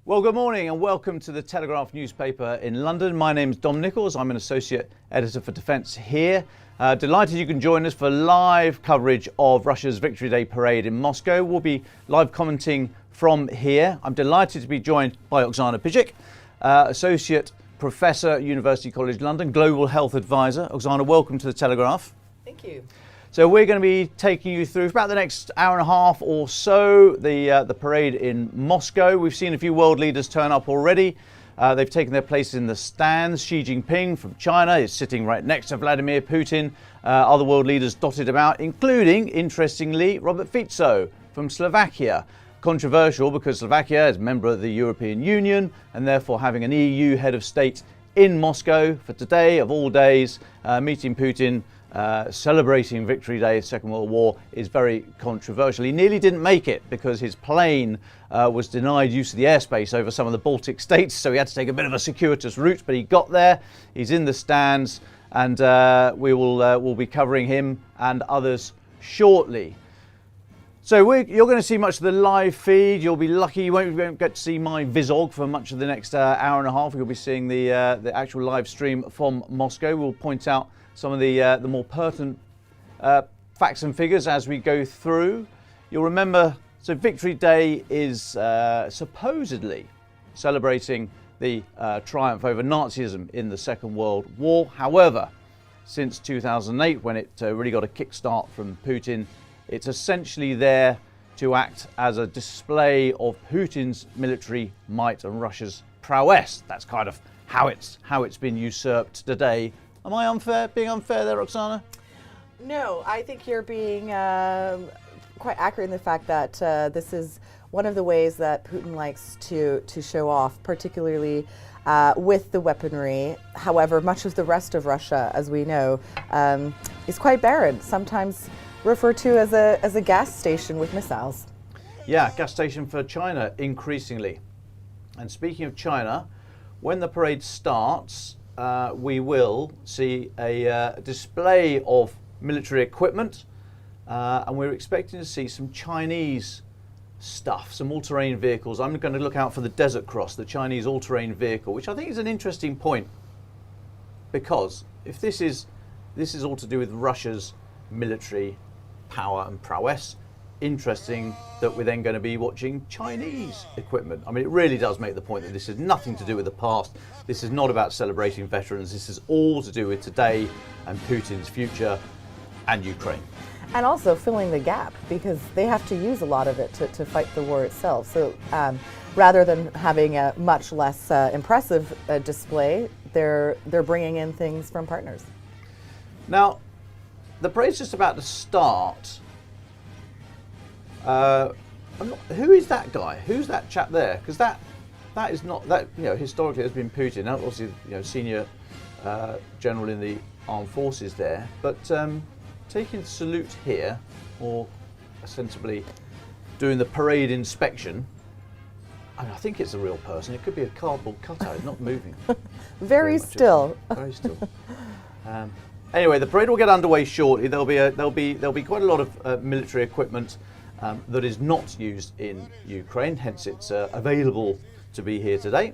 Well, good morning and welcome to the Telegraph newspaper in London. My name's Dom Nicholls. I'm an associate editor for defence here. Delighted you can join us for live coverage of Russia's Victory Day parade in Moscow. We'll be live commenting from here. I'm delighted to be joined by Oksana Pyzik, associate professor, University College London, global health advisor. Oksana, welcome to the Telegraph. Thank you. So we're going to be taking you through, for about the next hour and a half or so, the parade in Moscow. We've seen a few world leaders turn up already. They've taken their places in the stands. Xi Jinping from China is sitting right next to Vladimir Putin. Other world leaders dotted about, including, interestingly, Robert Fico from Slovakia. Controversial because Slovakia is a member of the European Union and therefore having an EU head of state in Moscow for today, of all days, meeting Putin. Celebrating Victory Day, Second World War, is very controversial. He nearly didn't make it because his plane was denied use of the airspace over some of the Baltic states, so he had to take a bit of a circuitous route, but he got there. He's in the stands, and we'll be covering him and others shortly. So you're going to see much of the live feed. You'll be lucky you won't get to see my Vizog for much of the next hour and a half. You'll be seeing the actual live stream from Moscow. We'll point out some of the more pertinent facts and figures as we go through. You'll remember, so Victory Day is supposedly celebrating the triumph over Nazism in the Second World War. However, since 2008, when it really got a kickstart from Putin, it's essentially there to act as a display of Putin's military might and Russia's prowess. That's kind of how it's been usurped today. Am I being unfair there, Oksana? No, I think you're being quite accurate in the fact that this is one of the ways that Putin likes to show off, particularly with the weaponry. However, much of the rest of Russia, as we know, is quite barren, sometimes referred to as a gas station with missiles. Yeah, gas station for China, increasingly. And speaking of China, when the parade starts, we will see a display of military equipment, and we're expecting to see some Chinese stuff, some all-terrain vehicles. I'm going to look out for the Desert Cross, the Chinese all-terrain vehicle, which I think is an interesting point, because if this is all to do with Russia's military power and prowess, interesting that we're then going to be watching Chinese equipment. I mean, it really does make the point that this has nothing to do with the past. This is not about celebrating veterans. This is all to do with today and Putin's future and Ukraine. And also filling the gap, because they have to use a lot of it to fight the war itself. So rather than having a much less impressive display, they're bringing in things from partners. Now, the parade's just about to start. Who is that guy? Who's that chap there? Because that is not that, historically has been Putin. Now, obviously, senior general in the armed forces there, but taking the salute here, or ostensibly doing the parade inspection. I think it's a real person. It could be a cardboard cutout. It's not moving. Very still. Very still. Anyway, the parade will get underway shortly. There'll be quite a lot of military equipment that is not used in Ukraine, hence it's available to be here today.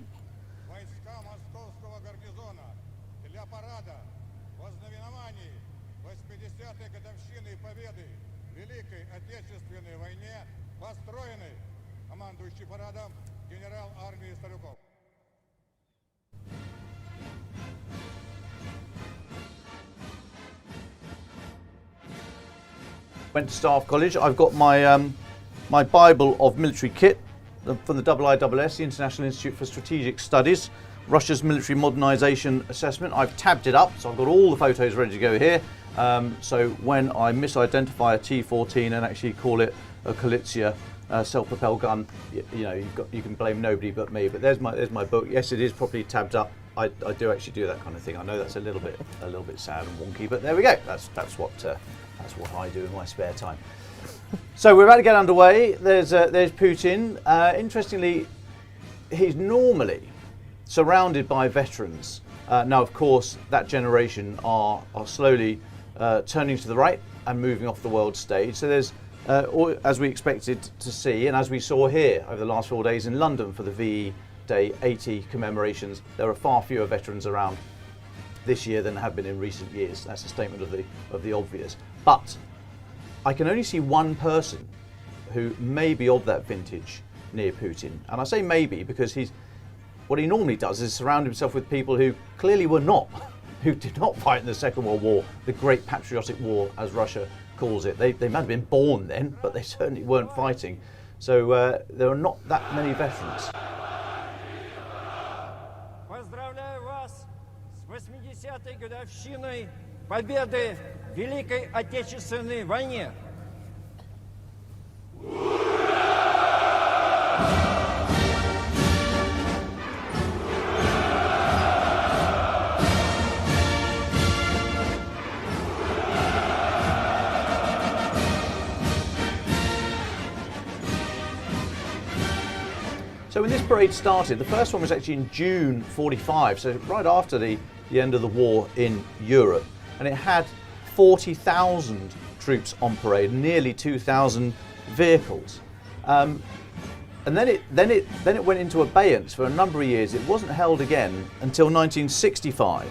Went to Staff College. I've got my my Bible of military kit from the IISS, the International Institute for Strategic Studies, Russia's military modernisation assessment. I've tabbed it up, so I've got all the photos ready to go here. So when I misidentify a T-14 and actually call it a Kalizia self-propelled gun, you can blame nobody but me. But there's my book. Yes, it is properly tabbed up. I do actually do that kind of thing. I know that's a little bit sad and wonky, but there we go. That's what I do in my spare time. So we're about to get underway. There's Putin. Interestingly, he's normally surrounded by veterans. Now, of course, that generation are slowly turning to the right and moving off the world stage. So there's or as we expected to see, and as we saw here over the last 4 days in London for the VE Day 80 commemorations, there are far fewer veterans around this year than have been in recent years. That's a statement of the obvious. But I can only see one person who may be of that vintage near Putin, and I say maybe because what he normally does is surround himself with people who clearly were not, who did not fight in the Second World War, the Great Patriotic War, as Russia calls it. They might have been born then, but they certainly weren't fighting. So there are not that many veterans. Поздравляю вас с 80-й годовщиной победы в Великой Отечественной войне. So when this parade started, the first one was actually in June 45, so right after the end of the war in Europe, and it had 40,000 troops on parade, nearly 2,000 vehicles, and then it went into abeyance for a number of years. It wasn't held again until 1965,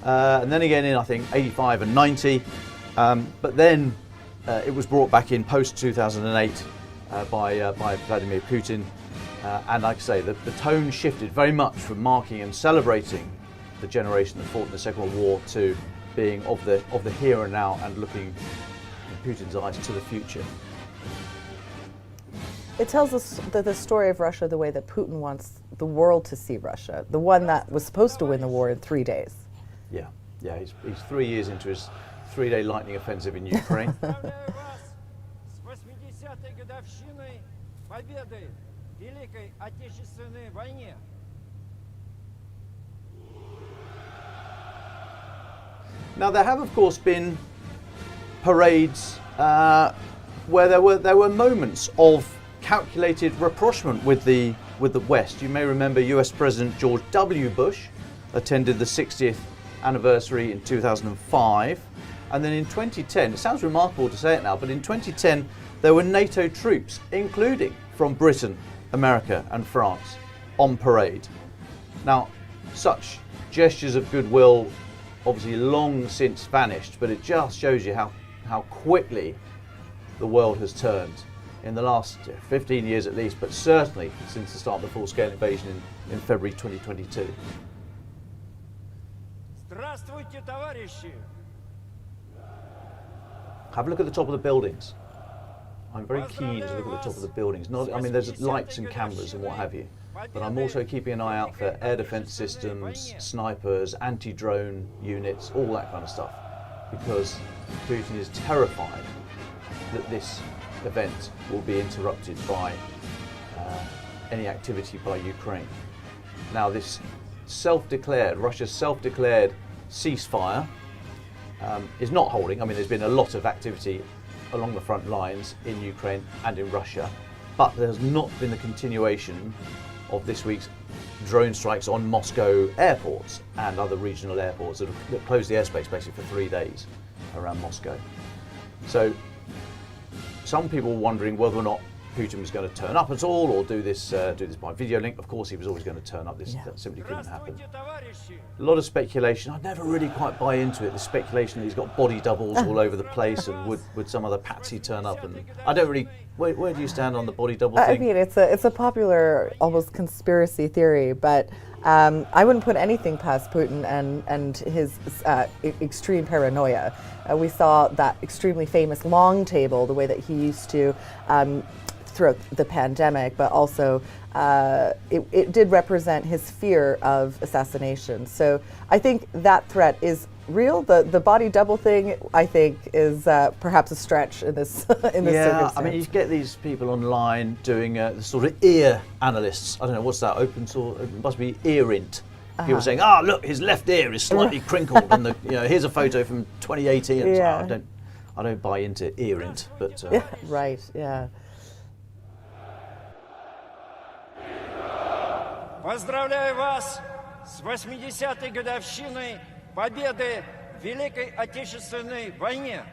and then again in I think 85 and 90, but then it was brought back in post 2008 by Vladimir Putin. And like I say, the tone shifted very much from marking and celebrating the generation that fought in the Second World War to being of the here and now and looking in Putin's eyes to the future. It tells us the story of Russia the way that Putin wants the world to see Russia, the one that was supposed to win the war in 3 days. Yeah, he's 3 years into his 3-day lightning offensive in Ukraine. Великой Отечественной войне. Now there have of course been parades where there were moments of calculated rapprochement with the West. You may remember US President George W. Bush attended the 60th anniversary in 2005, and then in 2010, it sounds remarkable to say it now, but in 2010 there were NATO troops, including from Britain, America and France, on parade. Now, such gestures of goodwill obviously long since vanished, but it just shows you how quickly the world has turned in the last 15 years at least, but certainly since the start of the full-scale invasion in February 2022. Здравствуйте, товарищи! Have a look at the top of the buildings. I'm very keen to look at the top of the buildings. I mean, there's lights and cameras and what have you, but I'm also keeping an eye out for air defense systems, snipers, anti-drone units, all that kind of stuff, because Putin is terrified that this event will be interrupted by any activity by Ukraine. Now, this Russia's self-declared ceasefire is not holding. I mean, there's been a lot of activity along the front lines in Ukraine and in Russia, but there's not been the continuation of this week's drone strikes on Moscow airports and other regional airports that closed the airspace basically for 3 days around Moscow. So some people were wondering whether or not Putin was going to turn up at all or do this by video link. Of course, he was always going to turn up. That simply couldn't happen. A lot of speculation. I never really quite buy into it. The speculation that he's got body doubles all over the place, and would some other patsy turn up? And I don't really. Where do you stand on the body double thing? I mean, it's a popular, almost conspiracy theory, but I wouldn't put anything past Putin and his extreme paranoia. We saw that extremely famous long table, the way that he used to. Throughout the pandemic, but also it did represent his fear of assassination. So I think that threat is real. The body double thing, I think, is perhaps a stretch in this circumstance. I mean, you get these people online doing the sort of ear analysts. I don't know, what's that, open source? It must be earint. People saying, look, his left ear is slightly crinkled, and here's a photo from 2018. Yeah. So I don't buy into earint, but right, yeah. Поздравляю вас с 80-й годовщиной победы в Великой Отечественной войне.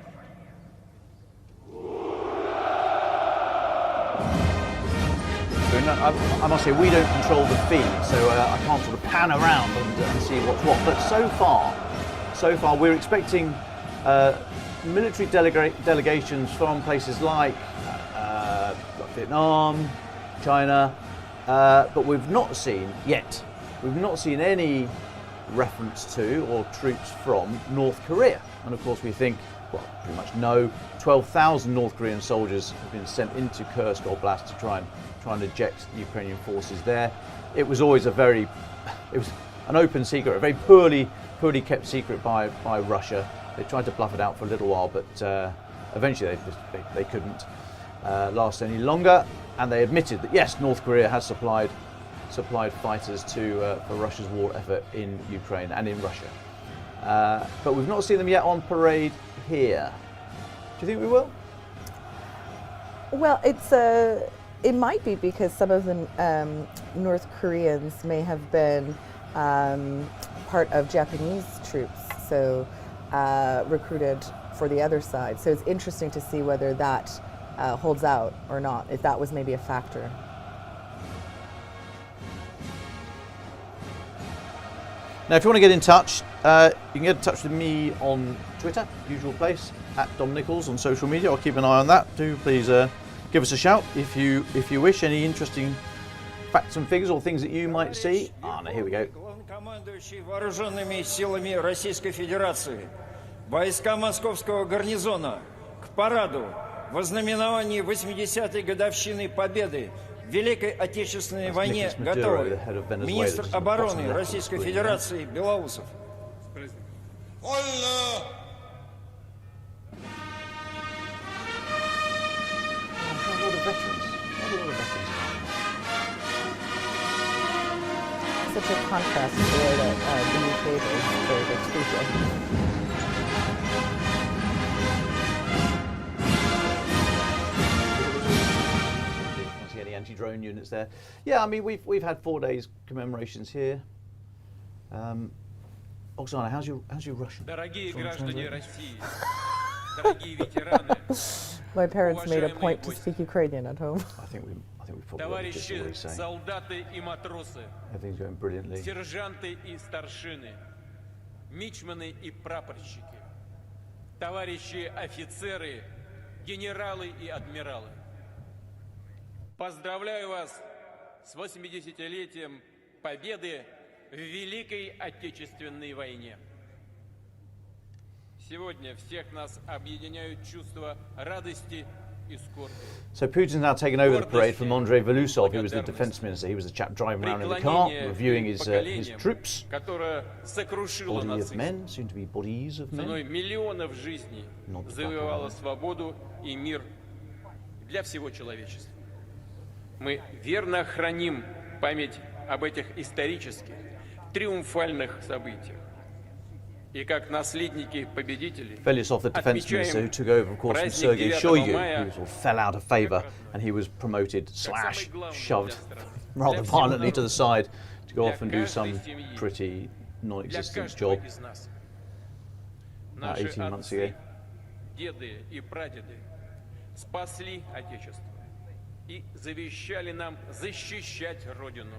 And I must say, we don't control the feed, so I can't sort of pan around and see what's what. But so far, we're expecting military delegations from places like Vietnam, China, but we've not seen any reference to or troops from North Korea. And of course we think, well, pretty much no, 12,000 North Korean soldiers have been sent into Kursk Oblast to try and eject the Ukrainian forces there. It was always it was an open secret, a very poorly kept secret by Russia. They tried to bluff it out for a little while, but eventually they couldn't last any longer, and they admitted that yes, North Korea has supplied fighters for Russia's war effort in Ukraine and in Russia. But we've not seen them yet on parade here. Do you think we will? Well, it might be because some of the North Koreans may have been part of Japanese troops, so recruited for the other side. So it's interesting to see whether that holds out or not, if that was maybe a factor. Now, if you want to get in touch, you can get in touch with me on Twitter, usual place, at Dom Nicholls on social media. I'll keep an eye on that. Do please give us a shout if you wish. Any interesting facts and figures or things that you might see. No, here we go. Главнокомандующий вооруженными силами Российской Федерации, войска Московского гарнизона к параду в ознаменовании 80-й годовщины Победы в Великой Отечественной войне готовы. Министр обороны Российской Федерации Белоусов. Such a contrast to the way that the UK is treated. Can't see any anti-drone units there. Yeah, I mean we've had 4 days commemorations here. Oksana, how's your Russian? Дорогие граждане России, дорогие ветераны, My parents made a point to speak Ukrainian at home. I think we probably just товарищи always saying солдаты и матросы, everything's going brilliantly. сержанты и старшины, мичманы и прапорщики, товарищи офицеры, генералы и адмиралы. Поздравляю вас с 80-летием Победы в Великой Отечественной войне. Сегодня всех нас объединяют чувства радости и скорби. So Putin's now taken over the parade from Andrei Velusov, who was the defense minister. He was the chap driving around in the car, reviewing his troops. Которое сокрушило Body of нацизм. men, soon to be bodies of Ценой men. миллионов жизней завоевала свободу и мир для всего человечества. Мы верно храним память об этих исторических, триумфальных событиях. И как наследники победителей Velusov, the defense minister, who took over, of course, from Sergei Shoigu, who sort of fell out of favour, and he was promoted / shoved rather violently to the side to go off and do some pretty non-existent job about 18 months ago. деды и прадеды спасли Отечество и завещали нам защищать Родину,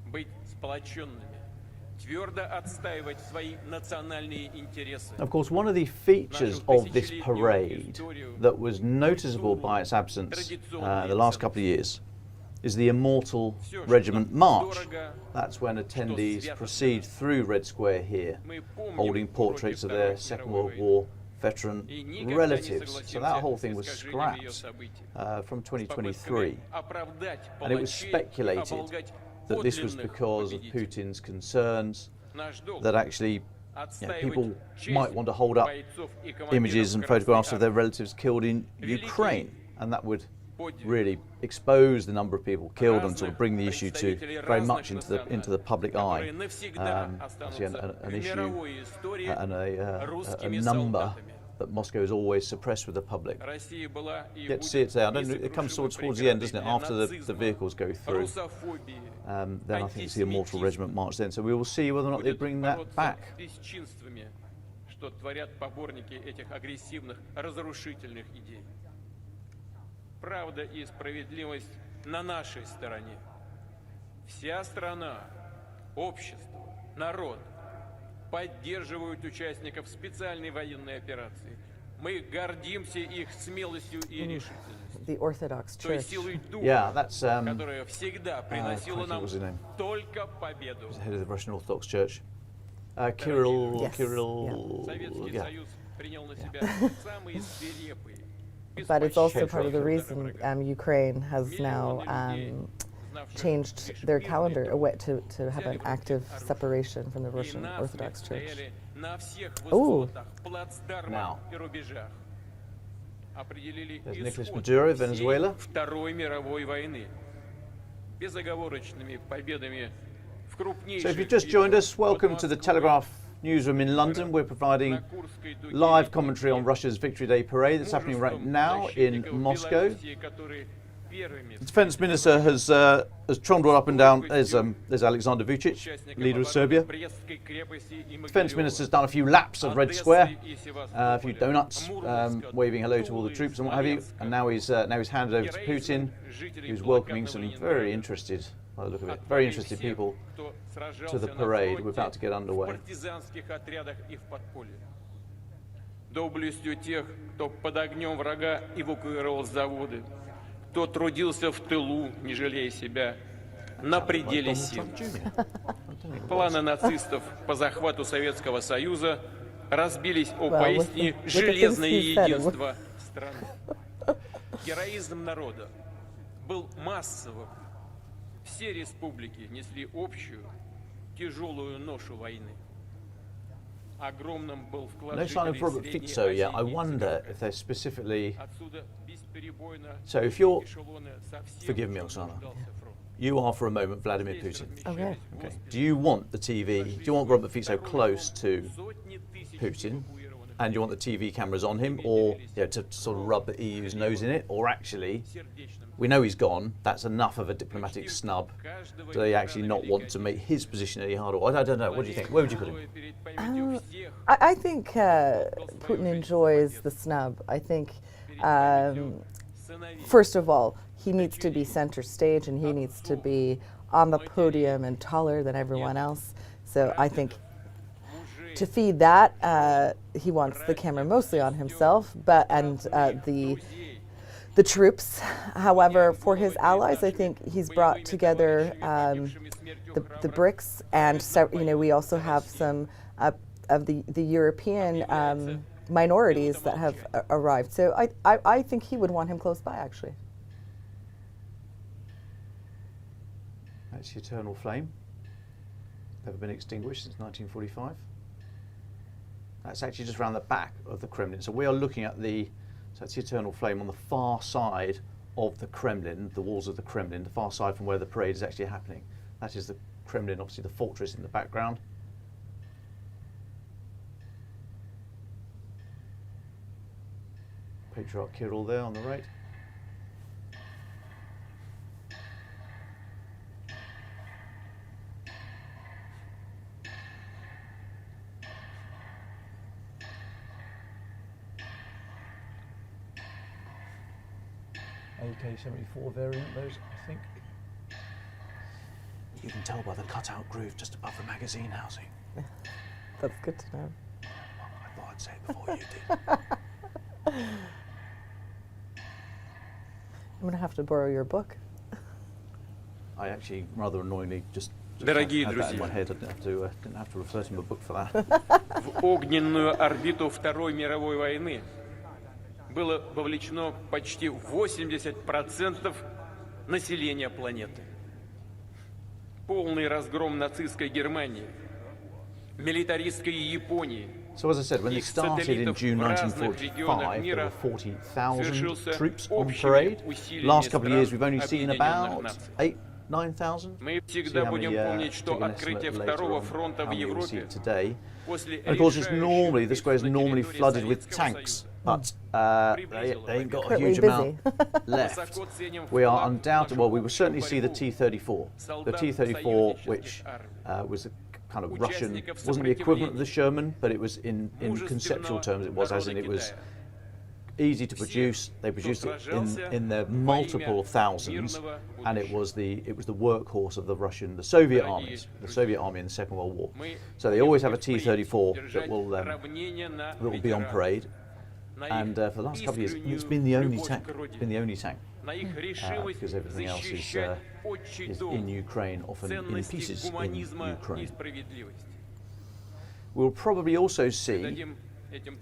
быть сплоченными, твердо отстаивать свои национальные интересы. Of course, one of the features of this parade that was noticeable by its absence the last couple of years is the Immortal Regiment March. That's when attendees proceed through Red Square here, holding portraits of their Second World War veteran relatives. So that whole thing was scrapped from 2023. And it was speculated that this was because of Putin's concerns, that actually people might want to hold up images and photographs of their relatives killed in Ukraine, and that would really expose the number of people killed and sort of bring the issue to very much into the public eye. Actually an issue and a number that Moscow has always suppressed with the public. Get to see it there. It comes towards the end, doesn't it? After the vehicles go through. Then I think it's the Immortal Regiment March then. So we will see whether or not they bring that back. Что творят поборники этих агрессивных, разрушительных идей. Правда и справедливость на нашей стороне. Вся страна, общество, народ поддерживают участников специальной военной операции. Мы гордимся их смелостью и решительностью. The Orthodox Той Church. силой духа, Yeah, that's которая всегда приносила what нам was his name? только победу. the head of the Russian Orthodox Church. Kirill, Yes, Советский yeah. Союз принял на себя самые свирепые, But it's also Hatred. part of the reason Ukraine has now changed their calendar away to have an active separation from the Russian Orthodox Church. Ooh. Now. Определили There's Nicolas исход Maduro, всей Venezuela. Второй мировой войны. Безоговорочными победами в крупнейших So if you've just joined us, welcome to the Telegraph newsroom in London. We're providing live commentary on Russia's Victory Day parade that's happening right now in Moscow. The Defence Minister has trundled up and down. There's Alexander Vucic, leader of Serbia. Defence Minister's done a few laps of Red Square, a few donuts, waving hello to all the troops and what have you. And now he's handed over to Putin, who's welcoming some very interested, by the look of it, very interested people to the parade. We're about to get underway. Доблестью тех, кто под огнем врага эвакуировал заводы, кто трудился в тылу, не жалея себя, на пределе сил. Планы нацистов по захвату Советского Союза разбились о поистине железное единство страны. Героизм народа был массовым. Все республики несли общую, тяжелую ношу войны. Огромным был вклад No sign of Robert Fico yet. I wonder if they're specifically. So if you're, forgive me, Oksana, you are for a moment Vladimir Putin. Okay. Okay. Do you want the TV? Do you want Robert Fico close to Putin, and do you want the TV cameras on him, or to sort of rub the EU's nose in it, or actually, we know he's gone. That's enough of a diplomatic snub. Do they actually not want to make his position any harder? I don't know. What do you think? Where would you put him? I think Putin enjoys the snub. I think, first of all, he needs to be center stage and he needs to be on the podium and taller than everyone else. So I think to feed that, he wants the camera mostly on himself, and the troops. However, for his allies, I think he's brought together the BRICS, and so, we also have some of the European minorities that have arrived. So I think he would want him close by, actually. That's the eternal flame. Never been extinguished since 1945. That's actually just around the back of the Kremlin. So we are looking at so that's the eternal flame on the far side of the Kremlin, the walls of the Kremlin, the far side from where the parade is actually happening. That is the Kremlin, obviously the fortress in the background. Patriarch Kirill there on the right. AK-74 variant, those, I think. You can tell by the cutout groove just above the magazine housing. That's good to know. I thought I'd say it before you did. I'm going to have to borrow your book. I actually, rather annoyingly, just Дорогие had that in my друзья, head. I didn't have to refer to my book for that. в огненную орбиту Второй мировой войны было вовлечено почти 80% населения планеты. Полный разгром нацистской Германии, милитаристской Японии. So as I said, when they started in June 1945, there were 40,000 troops on parade. Last couple of years, we've only seen about 9,000. Мы See всегда how many, будем помнить, take что an открытие estimate later Второго on фронта how в many we see Европе today. после And of course, it's normally, решающих the square is на normally территории flooded with Советского tanks, Союза. but they ain't got a Currently huge amount left. Высоко ценим We are вклад undoubted, well, we will certainly see the боевых T-34. The солдат T-34, союзнической which армии. was a kind of Russian, wasn't the equivalent of the Sherman, but it was in conceptual terms, it was, as in it was easy to produce. They produced it in their multiple thousands, and it was the workhorse of the Soviet armies, the Soviet army in the Second World War. So they always have a T-34 that will be on parade. And for the last couple of years, it's been the only tank. It's been the only tank. Because everything else is in Ukraine, often in pieces in Ukraine. We'll probably also see,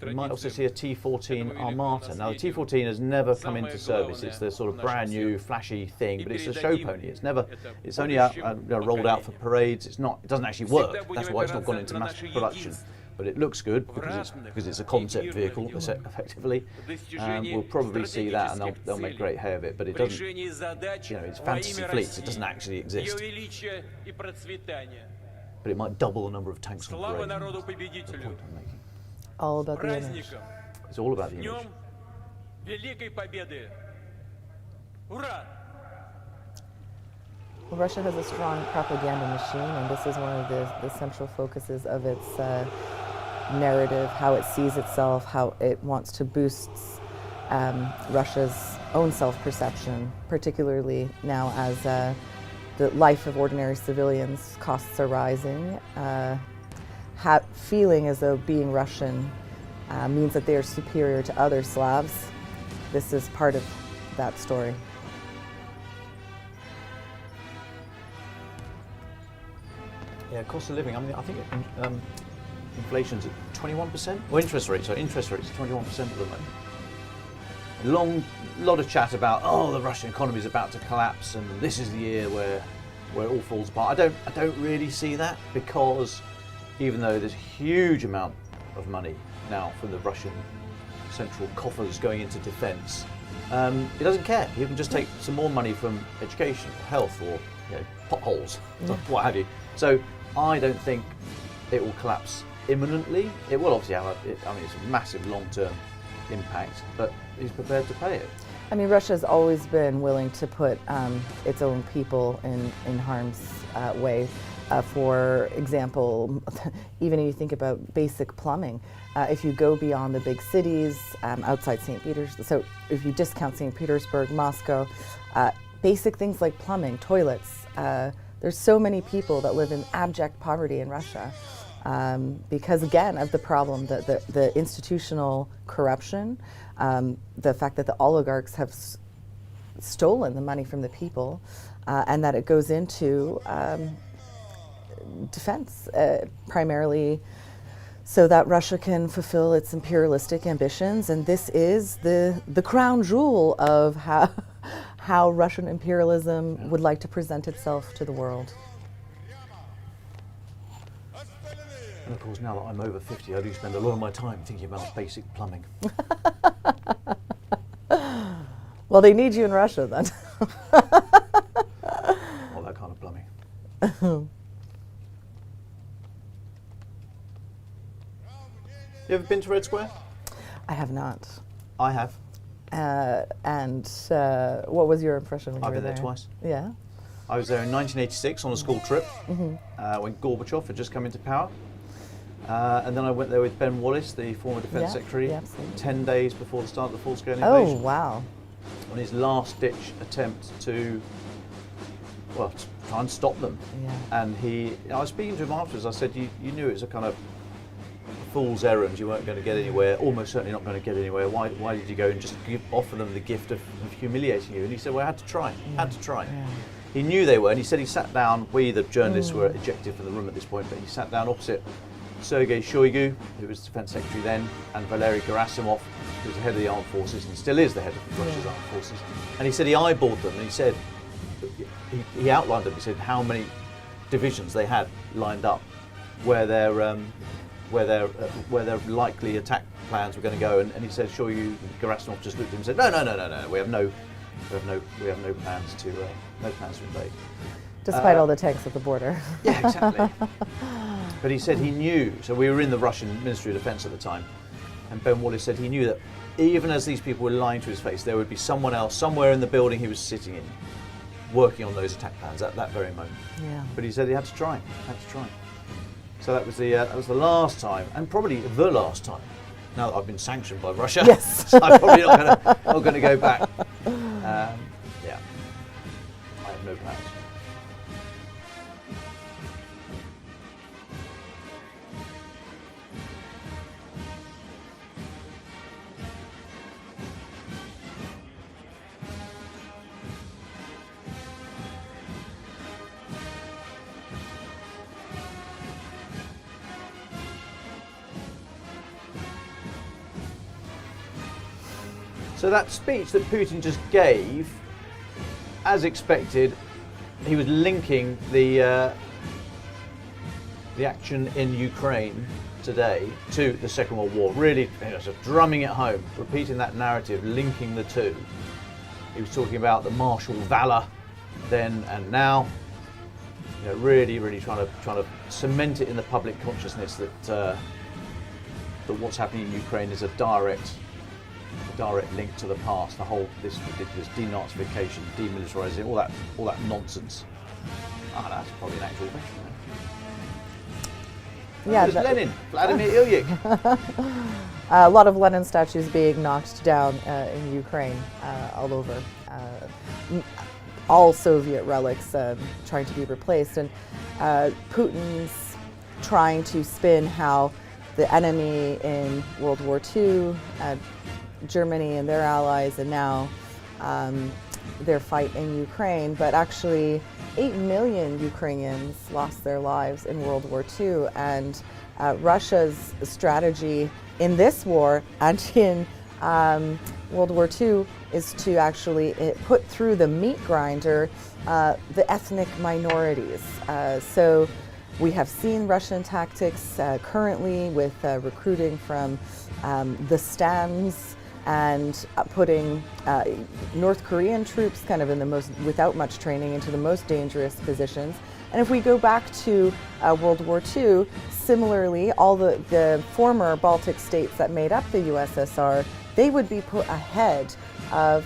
we might also see a T-14 Armata. Now the T-14 has never come into service. It's the sort of brand new, flashy thing, but it's a show pony. It's only rolled out for parades. It doesn't actually work. That's why it's not gone into mass production. But it looks good because it's a concept vehicle, effectively. We'll probably see that, and they'll make great hay of it. But it doesn't, it's fantasy fleets. It doesn't actually exist. But it might double the number of tanks on parade. That's the point I'm making. All about the image. It's all about the image. Well, Russia has a strong propaganda machine, and this is one of the central focuses of its narrative, how it sees itself, how it wants to boost Russia's own self-perception, particularly now as the life of ordinary civilians, costs are rising. Feeling as though being Russian means that they are superior to other Slavs. This is part of that story. Yeah, cost of living. I think inflation's at 21%. Well, interest rates are 21% at the moment. Lot of chat about the Russian economy is about to collapse, and this is the year where it all falls apart. I don't really see that, because even though there's a huge amount of money now from the Russian central coffers going into defence, he doesn't care. He can just take some more money from education, or health, or potholes, what have you. So I don't think it will collapse imminently. It will obviously have it's a massive long-term impact, but he's prepared to pay it. I mean, Russia's always been willing to put its own people in harm's way. For example, even if you think about basic plumbing, if you go beyond the big cities outside St. Petersburg, so if you discount St. Petersburg, Moscow, basic things like plumbing, toilets, there's so many people that live in abject poverty in Russia because, again, of the problem, the institutional corruption, the fact that the oligarchs have stolen the money from the people, and that it goes into defense, primarily so that Russia can fulfill its imperialistic ambitions. And this is the crown jewel of how Russian imperialism would like to present itself to the world. And of course, now that I'm over 50, I do spend a lot of my time thinking about basic plumbing. Well, they need you in Russia then. All that kind of plumbing. You ever been to Red Square? I have not. I have. And what was your impression when you were there? I've been there twice. Yeah. I was there in 1986 on a school trip when Gorbachev had just come into power. And then I went there with Ben Wallace, the former Defence Secretary, 10 days before the start of the full-scale invasion. Oh, wow. On his last-ditch attempt to try and stop them. Yeah. And I was speaking to him afterwards. I said, you knew it was a kind of fool's errand. You weren't going to get anywhere, almost certainly not going to get anywhere. Why did you go and just offer them the gift of humiliating you? And he said, well, I had to try. Yeah. He knew they were, and he said he sat down. We, the journalists, were ejected from the room at this point, but he sat down opposite Sergei Shoigu, who was Defence Secretary then, and Valery Gerasimov, who was the head of the armed forces and still is the head of Russia's armed forces. And he said he eyeballed them, and he said, he outlined them. He said how many divisions they had lined up, where their likely attack plans were going to go, and he said, "Sure, you." Gerasimov just looked at him and said, "No. We have no plans to invade." Despite all the tanks at the border. Yeah, exactly. But he said he knew. So we were in the Russian Ministry of Defence at the time, and Ben Wallace said he knew that even as these people were lying to his face, there would be someone else somewhere in the building he was sitting in, working on those attack plans at that very moment. Yeah. But he said he had to try. So that was the last time, and probably the last time, now that I've been sanctioned by Russia. Yes. So I'm probably not going to go back. Yeah, I have no plans. So that speech that Putin just gave, as expected, he was linking the action in Ukraine today to the Second World War, really sort of drumming it home, repeating that narrative, linking the two. He was talking about the martial valor then and now, really trying to cement it in the public consciousness that that what's happening in Ukraine is a direct link to the past. This ridiculous denazification, demilitarizing, all that nonsense. That's probably an actual question. Yeah, there's Lenin, Vladimir Ilyich. A lot of Lenin statues being knocked down in Ukraine, all over. All Soviet relics trying to be replaced, and Putin's trying to spin how the enemy in World War II, Germany and their allies, and now their fight in Ukraine, but actually 8 million Ukrainians lost their lives in World War II, and Russia's strategy in this war and in World War II is to actually put through the meat grinder the ethnic minorities. So we have seen Russian tactics currently with recruiting from the stands and putting North Korean troops kind of in the most, without much training, into the most dangerous positions. And if we go back to World War II, similarly, all the former Baltic states that made up the USSR, they would be put ahead of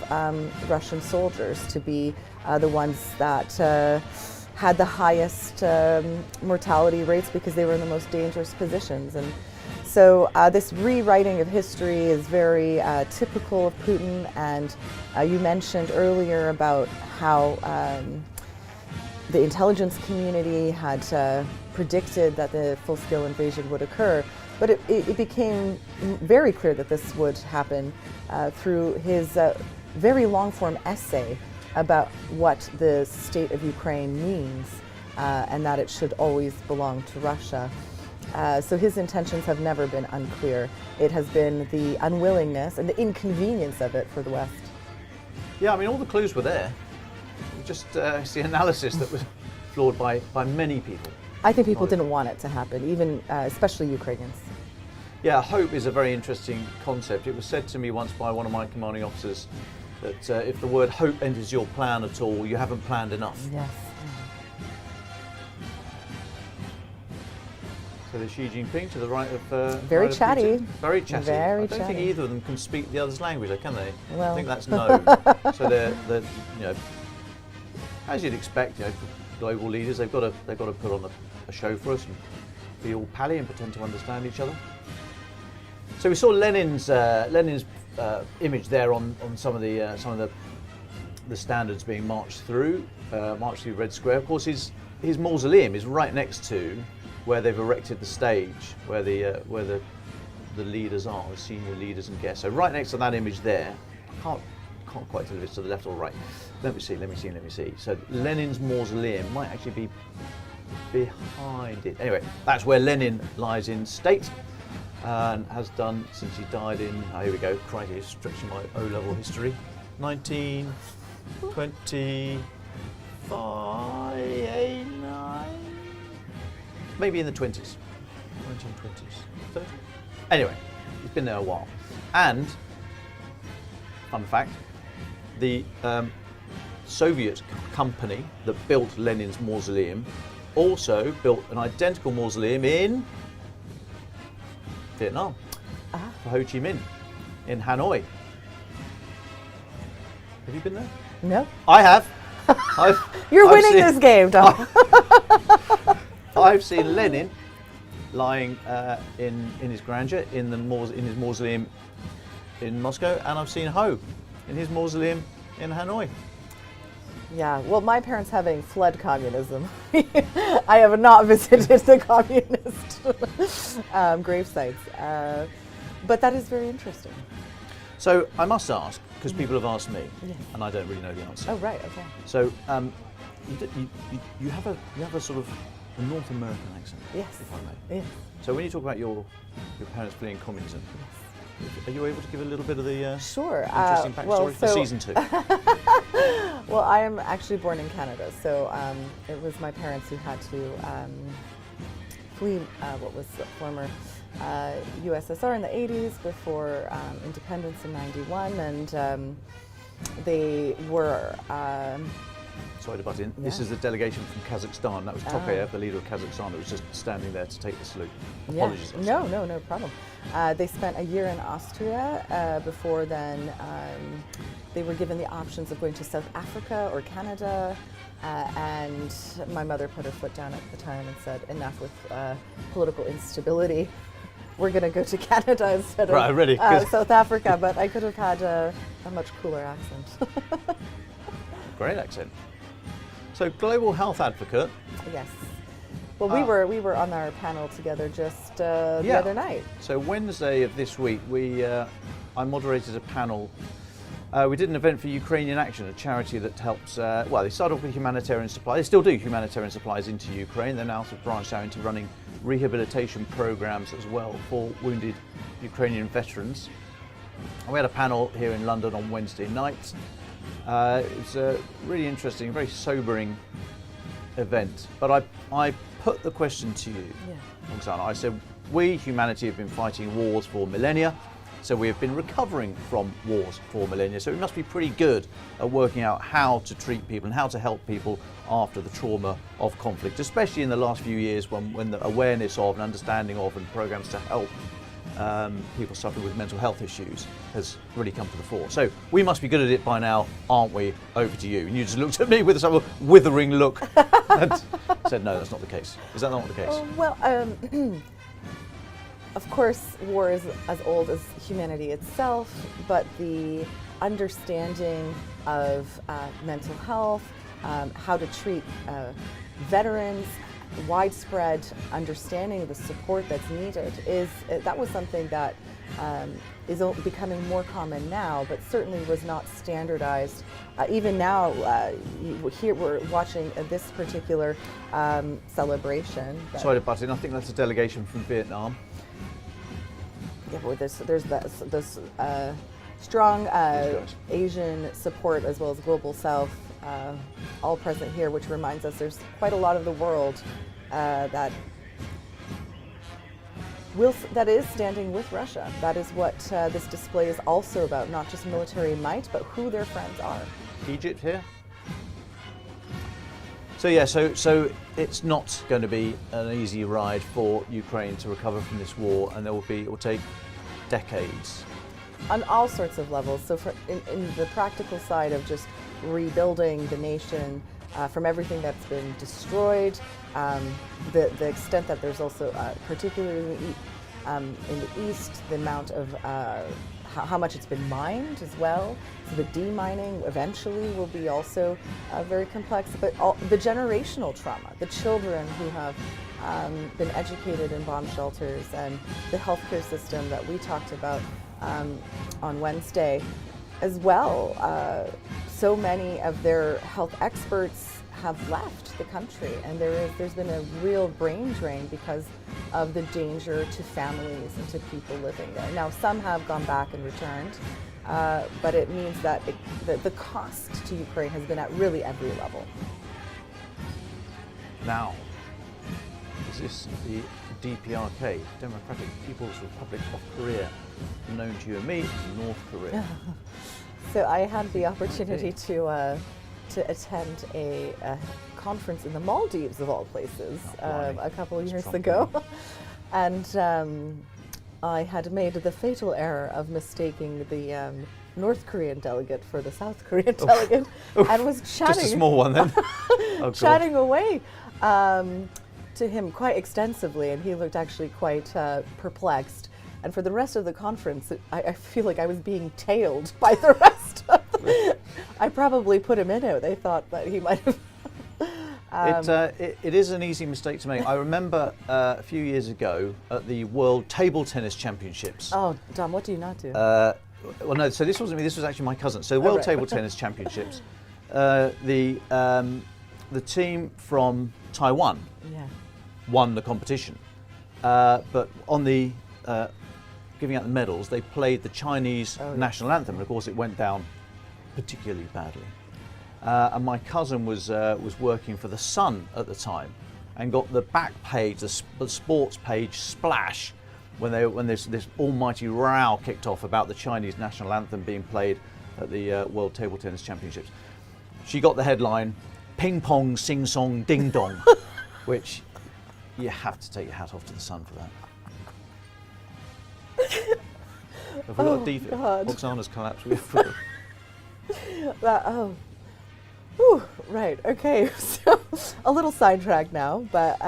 Russian soldiers to be the ones that had the highest mortality rates because they were in the most dangerous positions. And so this rewriting of history is very typical of Putin. And you mentioned earlier about how the intelligence community had predicted that the full-scale invasion would occur. But it became very clear that this would happen through his very long-form essay about what the state of Ukraine means and that it should always belong to Russia. So his intentions have never been unclear. It has been the unwillingness and the inconvenience of it for the West. Yeah, I mean, all the clues were there. Just it's the analysis that was flawed by many people. I think people didn't want it to happen, even especially Ukrainians. Yeah, hope is a very interesting concept. It was said to me once by one of my commanding officers that if the word hope enters your plan at all, you haven't planned enough. Yes. So there's Xi Jinping to the right of Very right of chatty. Putin. Very chatty. Very I don't chatty. think either of them can speak the other's language, can they? Well. I think that's known. So they're as you'd expect, for global leaders, they've got to put on a show for us and be all pally and pretend to understand each other. So we saw Lenin's image there on some of the standards being marched through Red Square. Of course, his mausoleum is right next to where they've erected the stage, where the leaders are, the senior leaders and guests. So right next to that image there, can't quite tell if it's to the left or right. Let me see. So Lenin's mausoleum might actually be behind it. Anyway, that's where Lenin lies in state and has done since he died in, here we go, crikey, stretching my O-level history, 1925, maybe in the 20s, 1920s, 30s. Anyway, he's been there a while. And, fun fact, the Soviet company that built Lenin's mausoleum also built an identical mausoleum in Vietnam for Ho Chi Minh in Hanoi. Have you been there? No. I have. You're winning this game, Dom. I've seen Lenin lying in his grandeur in his mausoleum in Moscow, and I've seen Ho in his mausoleum in Hanoi. Yeah, well, my parents having fled communism, I have not visited the communist grave sites, but that is very interesting. So I must ask, because people have asked me, and I don't really know the answer. Oh, right, okay. So you have a sort of a North American accent, Yes. if I may. Yes. So when you talk about your parents fleeing communism, are you able to give a little bit of the Sure. interesting backstory for season 2? Well, I am actually born in Canada, so it was my parents who had to flee what was the former USSR in the 80s before independence in 91, and they were... Sorry to butt in. This is the delegation from Kazakhstan. That was Tokayev, the leader of Kazakhstan, that was just standing there to take the salute. Apologies. No problem. They spent a year in Austria before then. They were given the options of going to South Africa or Canada, and my mother put her foot down at the time and said, enough with political instability. We're going to go to Canada instead of South Africa, but I could have had a much cooler accent. Great accent. So, global health advocate. Yes. Well, we were on our panel together just the other night. So Wednesday of this week, I moderated a panel. We did an event for Ukrainian Action, a charity that helps. Well, they started off with humanitarian supply. They still do humanitarian supplies into Ukraine. They're now sort of branched out into running rehabilitation programs as well for wounded Ukrainian veterans. And we had a panel here in London on Wednesday night. It was a really interesting, very sobering event. But I put the question to you, Oksana. I said, we, humanity, have been fighting wars for millennia, so we have been recovering from wars for millennia. So we must be pretty good at working out how to treat people and how to help people after the trauma of conflict, especially in the last few years when the awareness of and understanding of and programs to help people suffering with mental health issues has really come to the fore. So we must be good at it by now, aren't we? Over to you. And you just looked at me with a sort of withering look and said, no, that's not the case. Is that not the case? Well, of course, war is as old as humanity itself, but the understanding of mental health, how to treat veterans, widespread understanding of the support that's needed that was something that is becoming more common now, but certainly was not standardized. Even now, here we're watching this particular celebration. Sorry to butt in. I think that's a delegation from Vietnam. Yeah, well, there's this strong Asian support as well as Global South, all present here, which reminds us there's quite a lot of the world that is standing with Russia. That is what this display is also about, not just military might, but who their friends are. Egypt here. So yeah, so it's not going to be an easy ride for Ukraine to recover from this war, and it will take decades. On all sorts of levels. So in the practical side of just rebuilding the nation from everything that's been destroyed, the extent that there's also, particularly in the East, the amount of how much it's been mined as well. So the demining eventually will be also very complex, but the generational trauma, the children who have been educated in bomb shelters, and the healthcare system that we talked about on Wednesday as well. So many of their health experts have left the country, and there's been a real brain drain because of the danger to families and to people living there. Now, some have gone back and returned, but it means that the cost to Ukraine has been at really every level. Now, is this the DPRK, Democratic People's Republic of Korea, known to you and me, North Korea? So I had the opportunity to attend a conference in the Maldives, of all places, a couple of years ago. And I had made the fatal error of mistaking the North Korean delegate for the South Korean delegate, and was chatting. Just a small one then. Chatting away. to him quite extensively, and he looked actually quite perplexed. And for the rest of the conference, I feel like I was being tailed by the rest of I probably put him in it. They thought that he might have. It is an easy mistake to make. I remember a few years ago at the World Table Tennis Championships. Oh, Dom, what do you not do? Well, no. So this wasn't me. This was actually my cousin. So the World right. Table Tennis Championships. The team from Taiwan Yeah. won the competition, but on the giving out the medals, they played the Chinese national anthem, and of course it went down particularly badly. And my cousin was working for the Sun at the time, and got the back page, the sports page splash, when this almighty row kicked off about the Chinese national anthem being played at the World Table Tennis Championships. She got the headline, "Ping pong, sing song, ding dong," which you have to take your hat off to the Sun for that. Have we got a defense? God. Oksana's collapsed. Whew, right, okay. So a little sidetracked now, but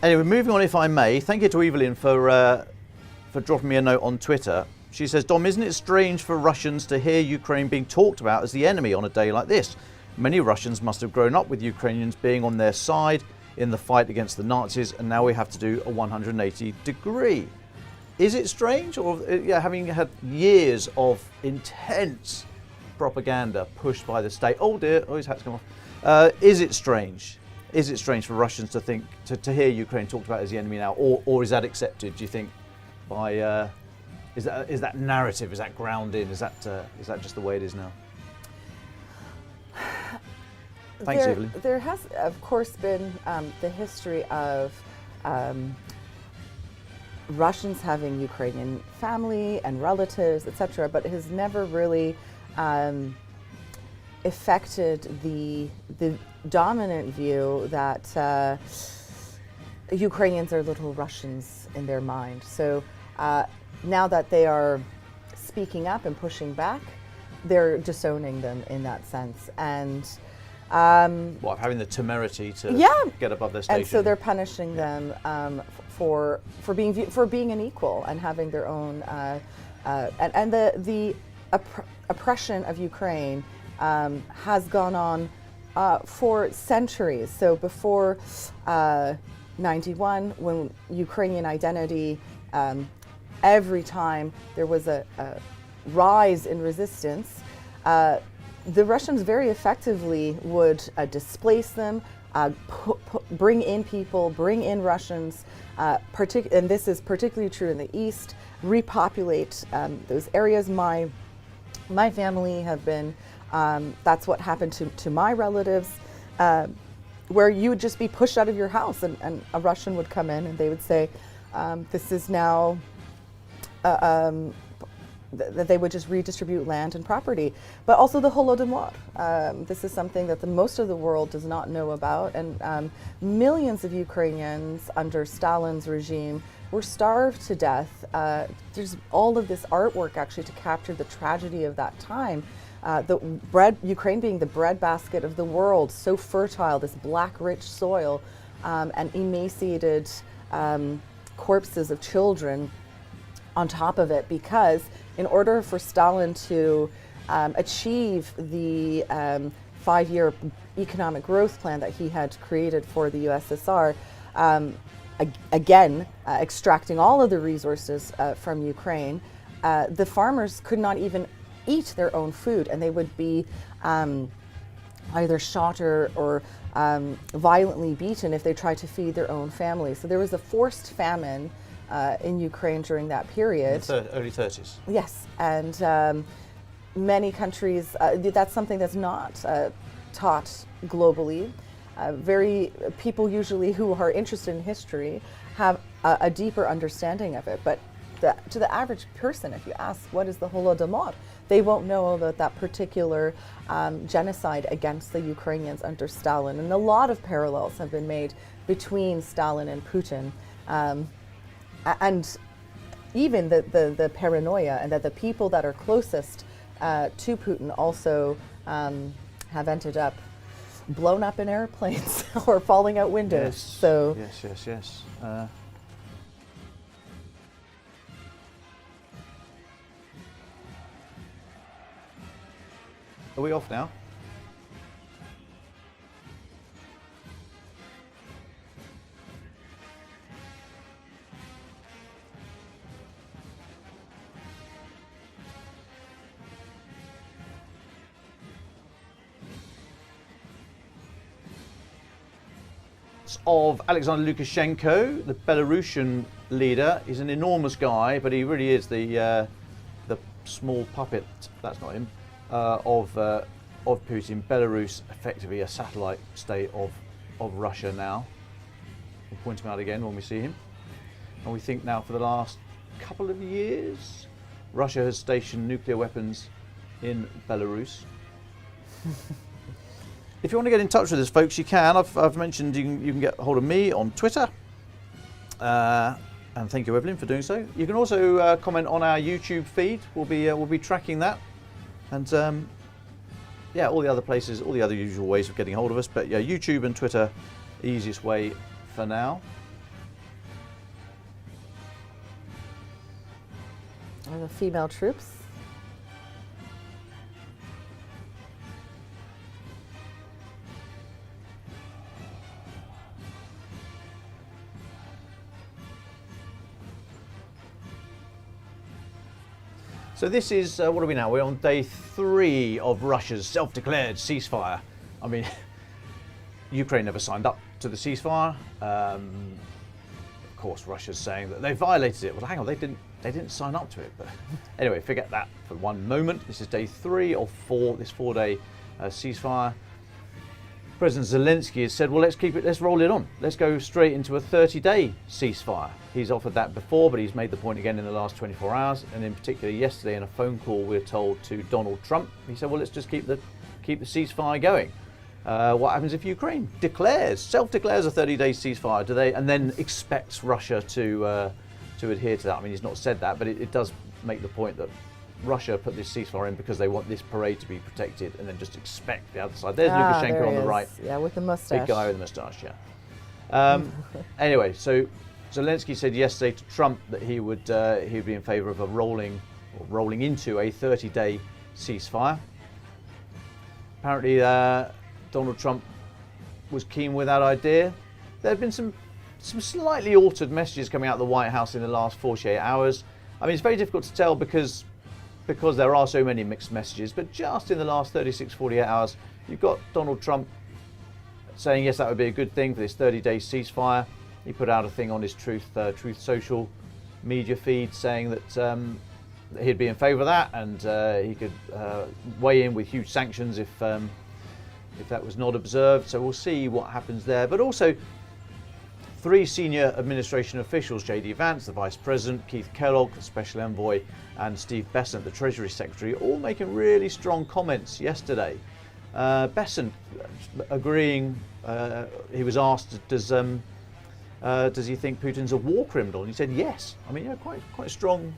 Anyway, moving on, if I may. Thank you to Evelyn for dropping me a note on Twitter. She says, Dom, isn't it strange for Russians to hear Ukraine being talked about as the enemy on a day like this? Many Russians must have grown up with Ukrainians being on their side in the fight against the Nazis, and now we have to do a 180 degree. Is it strange, or having had years of intense propaganda pushed by the state? Oh dear, his hat's come off. Is it strange? Is it strange for Russians to think to hear Ukraine talked about as the enemy now, or is that accepted? Do you think by is that narrative? Is that ground in? Is that just the way it is now? Thanks, Evelyn. There has, of course, been the history of Russians having Ukrainian family and relatives, etc., but it has never really affected the dominant view that Ukrainians are little Russians in their mind. So now that they are speaking up and pushing back, they're disowning them in that sense. And having the temerity to get above their station. And so they're punishing them for being an equal and having their own and the oppression of Ukraine has gone on for centuries. So before 91, when Ukrainian identity, every time there was a rise in resistance, the Russians very effectively would displace them, bring in people, bring in Russians, and this is particularly true in the East, repopulate those areas. My family have been, that's what happened to my relatives, where you would just be pushed out of your house and a Russian would come in and they would say, this is now, that they would just redistribute land and property. But also the Holodomor. This is something that most of the world does not know about, and millions of Ukrainians under Stalin's regime were starved to death. There's all of this artwork actually to capture the tragedy of that time. Ukraine being the breadbasket of the world, so fertile, this black rich soil, and emaciated corpses of children on top of it, because in order for Stalin to achieve the 5-year economic growth plan that he had created for the USSR, again, extracting all of the resources from Ukraine, the farmers could not even eat their own food, and they would be either shot or violently beaten if they tried to feed their own family. So there was a forced famine in Ukraine during that period. Early 30s. Yes, and many countries, that's something that's not taught globally. People usually who are interested in history have a deeper understanding of it, but to the average person, if you ask what is the Holodomor, they won't know about that particular genocide against the Ukrainians under Stalin. And a lot of parallels have been made between Stalin and Putin. And even the paranoia, and that the people that are closest to Putin also have ended up blown up in airplanes or falling out windows. Yes. So Yes. Are we off now? Of Alexander Lukashenko, the Belarusian leader. He's an enormous guy, but he really is the small puppet. That's not him. Of Putin. Belarus, effectively a satellite state of Russia now. We'll point him out again when we see him. And we think now for the last couple of years, Russia has stationed nuclear weapons in Belarus. If you want to get in touch with us, folks, you can. I've mentioned you can get hold of me on Twitter. And thank you, Evelyn, for doing so. You can also comment on our YouTube feed. We'll be tracking that. And yeah, all the other places, all the other usual ways of getting hold of us. But yeah, YouTube and Twitter, easiest way for now. are the female troops. So this is, what are we now? We're on day 3 of Russia's self-declared ceasefire. I mean, Ukraine never signed up to the ceasefire. Of course, Russia's saying that they violated it. Well, hang on, they didn't sign up to it. But anyway, forget that for one moment. This is day 3 of 4, this 4-day ceasefire. President Zelensky has said, well, let's roll it on. Let's go straight into a 30-day ceasefire. He's offered that before, but he's made the point again in the last 24 hours. And in particular, yesterday in a phone call, we're told, to Donald Trump, he said, well, let's just keep the ceasefire going. What happens if Ukraine self-declares a 30-day ceasefire? Do they, and then expects Russia to adhere to that? I mean, he's not said that, but it does make the point that Russia put this ceasefire in because they want this parade to be protected, and then just expect the other side. There's Lukashenko there on the is. right. Yeah, with the mustache. Big guy with the moustache, yeah. Anyway, so Zelensky said yesterday to Trump that he would be in favour of rolling into a 30-day ceasefire. Apparently, Donald Trump was keen with that idea. There have been some slightly altered messages coming out of the White House in the last 48 hours. I mean, it's very difficult to tell because there are so many mixed messages, but just in the last 36, 48 hours, you've got Donald Trump saying, yes, that would be a good thing for this 30-day ceasefire. He put out a thing on his Truth social media feed saying that he'd be in favour of that, and he could weigh in with huge sanctions if that was not observed. So we'll see what happens there. But also, 3 senior administration officials, J.D. Vance, the Vice President, Keith Kellogg, the Special Envoy, and Steve Bessent, the Treasury Secretary, all making really strong comments yesterday. Bessent agreeing, he was asked, does he think Putin's a war criminal? And he said yes. I mean, yeah, quite strong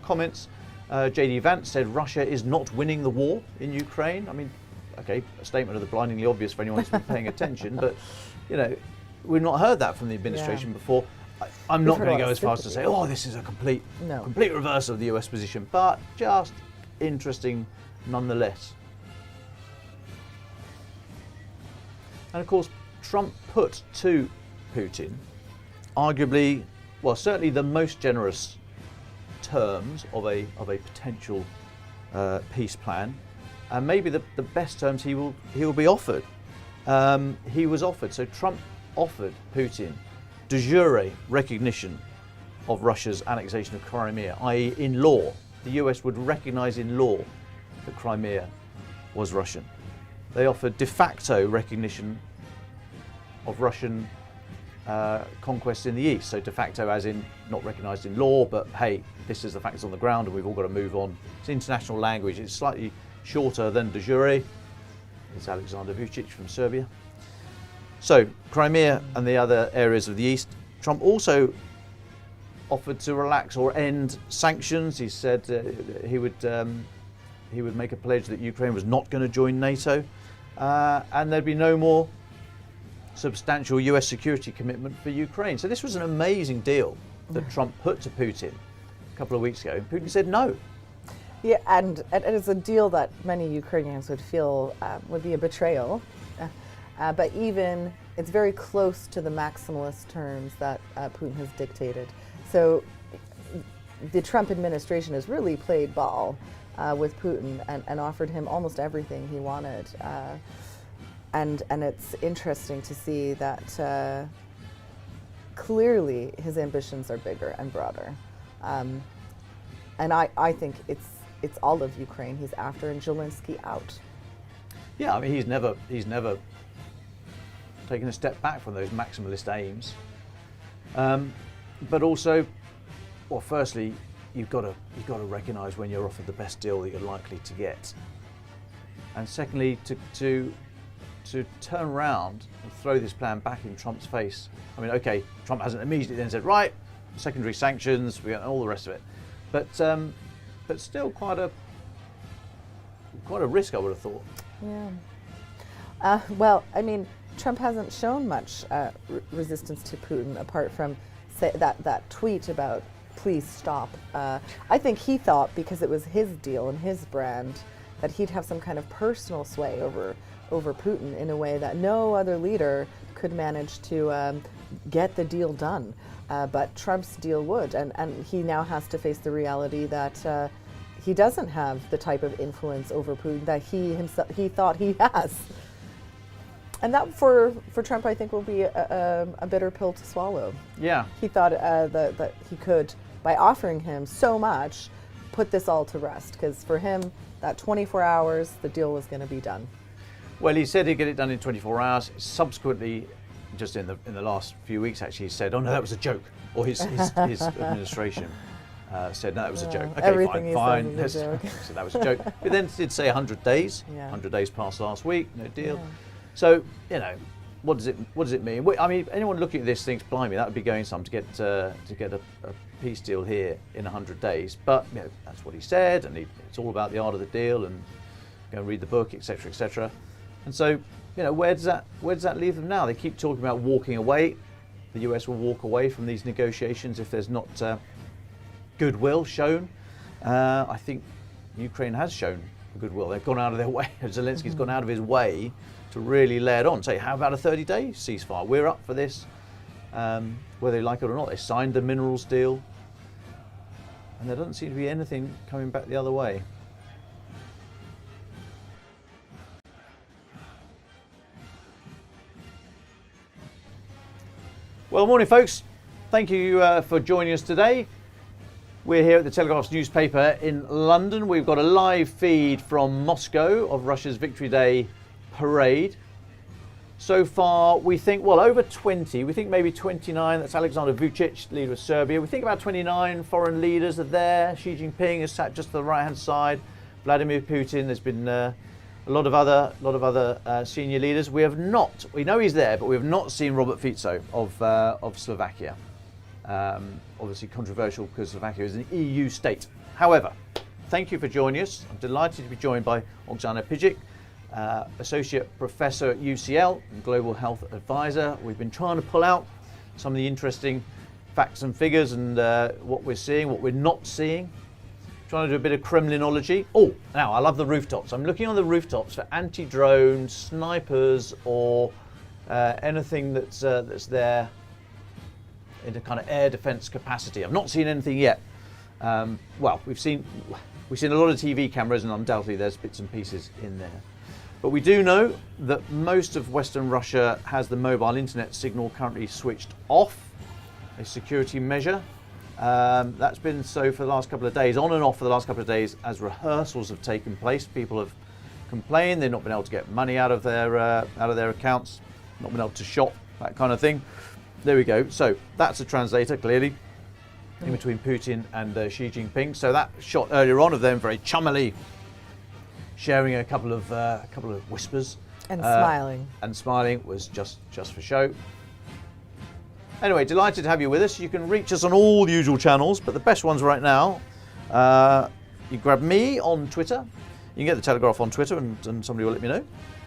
comments. J.D. Vance said Russia is not winning the war in Ukraine. I mean, okay, a statement of the blindingly obvious for anyone who's been paying attention, but you know, we've not heard that from the administration before. I'm not going to go as far as to say, oh, this is a complete reversal of the US position, but just interesting nonetheless. And of course, Trump put to Putin arguably, well, certainly the most generous terms of a potential peace plan, and maybe the best terms he will be offered. He was offered, so Trump offered Putin de jure recognition of Russia's annexation of Crimea, i.e. in law. The US would recognise in law that Crimea was Russian. They offered de facto recognition of Russian conquest in the east. So de facto as in not recognised in law, but hey, this is the facts on the ground and we've all got to move on. It's international language. It's slightly shorter than de jure. It's Alexander Vucic from Serbia. So Crimea and the other areas of the east. Trump also offered to relax or end sanctions. He said he would make a pledge that Ukraine was not going to join NATO. and there'd be no more substantial US security commitment for Ukraine. So this was an amazing deal that Trump put to Putin a couple of weeks ago. Putin said no. Yeah, and it's a deal that many Ukrainians would feel would be a betrayal. But even it's very close to the maximalist terms that Putin has dictated. So the Trump administration has really played ball with Putin and offered him almost everything he wanted. And it's interesting to see that clearly his ambitions are bigger and broader. And I think it's all of Ukraine he's after, and Zelensky out. Yeah, I mean he's never taken a step back from those maximalist aims. But also, well, firstly, you've got to recognise when you're offered the best deal that you're likely to get, and secondly, to turn around and throw this plan back in Trump's face. I mean, okay, Trump hasn't immediately then said, right, secondary sanctions, we got all the rest of it, but still quite a risk, I would have thought. Yeah. Well, I mean, Trump hasn't shown much resistance to Putin apart from that tweet about please stop. I think he thought because it was his deal and his brand that he'd have some kind of personal sway over Putin in a way that no other leader could manage to get the deal done. But Trump's deal would, and he now has to face the reality that he doesn't have the type of influence over Putin that he thought he has. And that for Trump, I think, will be a bitter pill to swallow. Yeah. He thought that he could, by offering him so much, put this all to rest. Because for him, that 24 hours, the deal was going to be done. Well, he said he'd get it done in 24 hours. Subsequently, just in the last few weeks, actually, he said, "Oh no, that was a joke," or his administration said, "No, that was a joke." Okay, Everything fine. he said was a joke. So that was a joke. But then did say 100 days. Yeah. 100 days passed last week. No deal. Yeah. So what does it mean? I mean, anyone looking at this thinks, "Blimey, that would be going some to get a peace deal here in 100 days." But that's what he said, and it's all about the art of the deal, and go and read the book, etc., etc. And so, where does that leave them now? They keep talking about walking away. The US will walk away from these negotiations if there's not goodwill shown. I think Ukraine has shown goodwill. They've gone out of their way. Zelensky's gone out of his way to really lay it on. Say, how about a 30-day ceasefire? We're up for this, whether they like it or not. They signed the minerals deal, and there doesn't seem to be anything coming back the other way. Well, morning, folks. Thank you for joining us today. We're here at the Telegraph's newspaper in London. We've got a live feed from Moscow of Russia's Victory Day parade. So far, we think, well, over 20. We think maybe 29. That's Alexander Vučić, leader of Serbia. We think about 29 foreign leaders are there. Xi Jinping is sat just to the right-hand side. Vladimir Putin. There's been a lot of other senior leaders. We know he's there, but we have not seen Robert Fico of Slovakia. Obviously controversial because Slovakia is an EU state. However, thank you for joining us. I'm delighted to be joined by Oksana Pyzik, Associate Professor at UCL and Global Health Advisor. We've been trying to pull out some of the interesting facts and figures and what we're seeing, what we're not seeing. Trying to do a bit of Kremlinology. Oh, now I love the rooftops. I'm looking on the rooftops for anti-drone snipers or anything that's there in a kind of air defence capacity. I've not seen anything yet. Well, we've seen a lot of TV cameras, and undoubtedly there's bits and pieces in there. But we do know that most of Western Russia has the mobile internet signal currently switched off, a security measure. That's been so for the last couple of days, on and off for the last couple of days, as rehearsals have taken place. People have complained they've not been able to get money out of their accounts, not been able to shop, that kind of thing. There we go. So that's a translator, clearly, in between Putin and Xi Jinping. So that shot earlier on of them very chummily sharing a couple of whispers And smiling. And smiling was just for show. Anyway, delighted to have you with us. You can reach us on all the usual channels, but the best ones right now, you grab me on Twitter. You can get the Telegraph on Twitter, and somebody will let me know.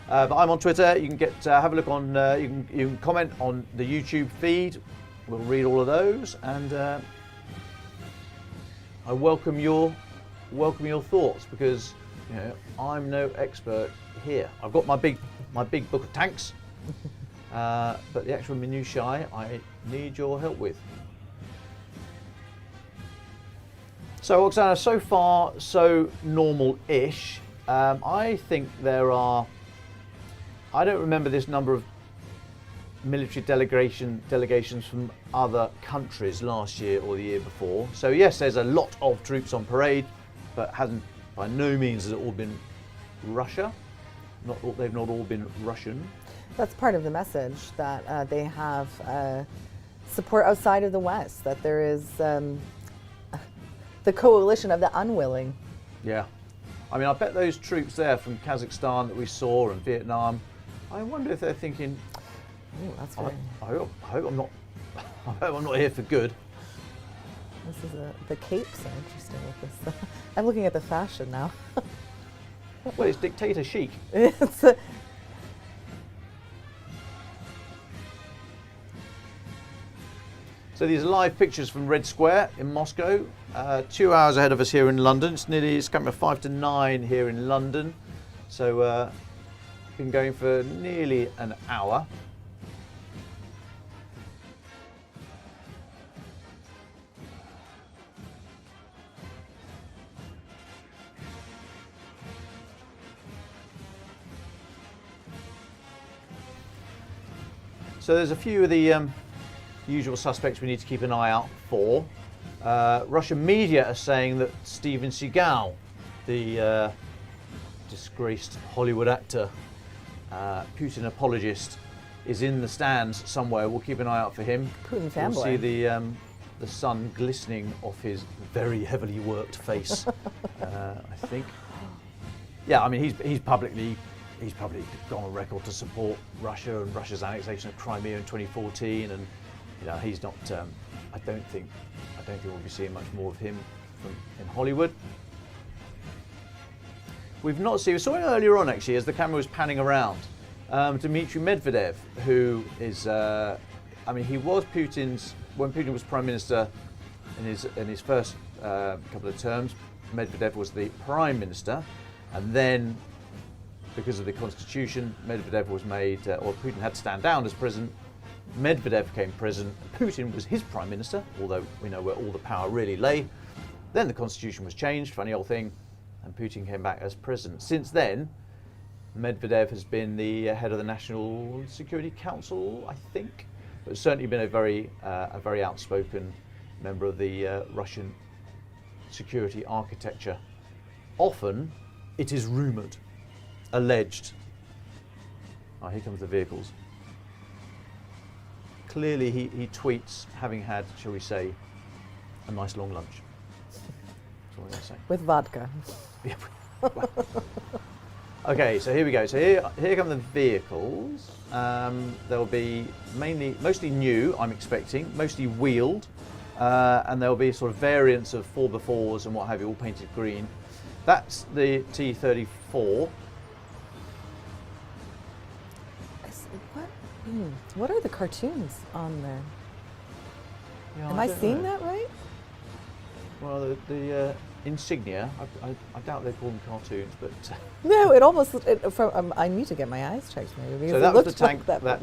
But I'm on Twitter. You can have a look on. You can comment on the YouTube feed. We'll read all of those, and I welcome your thoughts, because I'm no expert here. I've got my big book of tanks, but the actual minutiae I need your help with. So Oksana, so far so normal-ish. I think there are. I don't remember this number of military delegations from other countries last year or the year before. So yes, there's a lot of troops on parade, but by no means has it all been Russia. They've not all been Russian. That's part of the message, that they have support outside of the West, that there is the coalition of the unwilling. Yeah. I mean, I bet those troops there from Kazakhstan that we saw and Vietnam, I wonder if they're thinking, Ooh, that's I very. hope I'm not I hope I'm not here for good. This is the capes are interesting with this. I'm looking at the fashion now. Well, it's dictator chic. It's So these are live pictures from Red Square in Moscow. 2 hours ahead of us here in London. It's coming at 5 to 9 here in London. So been going for nearly an hour. So there's a few of the usual suspects we need to keep an eye out for. Russian media are saying that Steven Seagal, the disgraced Hollywood actor, Putin apologist, is in the stands somewhere. We'll keep an eye out for him. Putin fanboy. We'll see the sun glistening off his very heavily worked face. I think. Yeah, I mean he's publicly gone on record to support Russia and Russia's annexation of Crimea in 2014, and he's not. I don't think we'll be seeing much more of him in Hollywood. We saw him earlier on actually as the camera was panning around. Dmitry Medvedev, who is, he was when Putin was Prime Minister in his first couple of terms. Medvedev was the Prime Minister, and then because of the constitution, Medvedev was made, or Putin had to stand down as president. Medvedev became president, Putin was his prime minister, although we know where all the power really lay. Then the constitution was changed, funny old thing, and Putin came back as president. Since then, Medvedev has been the head of the National Security Council, I think, but certainly been a very outspoken member of the Russian security architecture. Often, it is rumoured, alleged. Oh, here comes the vehicles. Clearly he tweets having had, shall we say, a nice long lunch. That's what I'm going to say. with vodka. Yeah. Okay, so here we go. So here come the vehicles. They'll be mostly new, I'm expecting, mostly wheeled, and there'll be sort of variants of 4x4s and what have you, all painted green. That's the T-34. What are the cartoons on there? Yeah, Am I don't seeing know. that right? Well, the insignia, I doubt they call them cartoons, but... No, it almost. I need to get my eyes checked maybe. Because So it that was the looked like tank that that,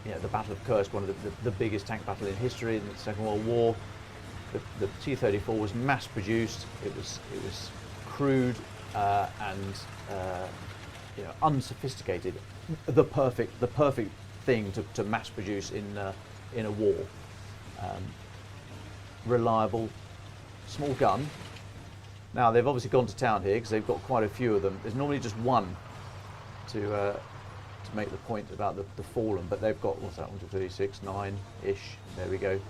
movie. the Battle of Kursk, one of the biggest tank battle in history in the Second World War. The T-34 was mass produced. It was crude and unsophisticated. The perfect thing to mass produce in a war. Reliable, small gun. Now they've obviously gone to town here because they've got quite a few of them. There's normally just one to make the point about the fallen, but they've got, what's that, 1, 2, 3, 6, 9-ish. There we go.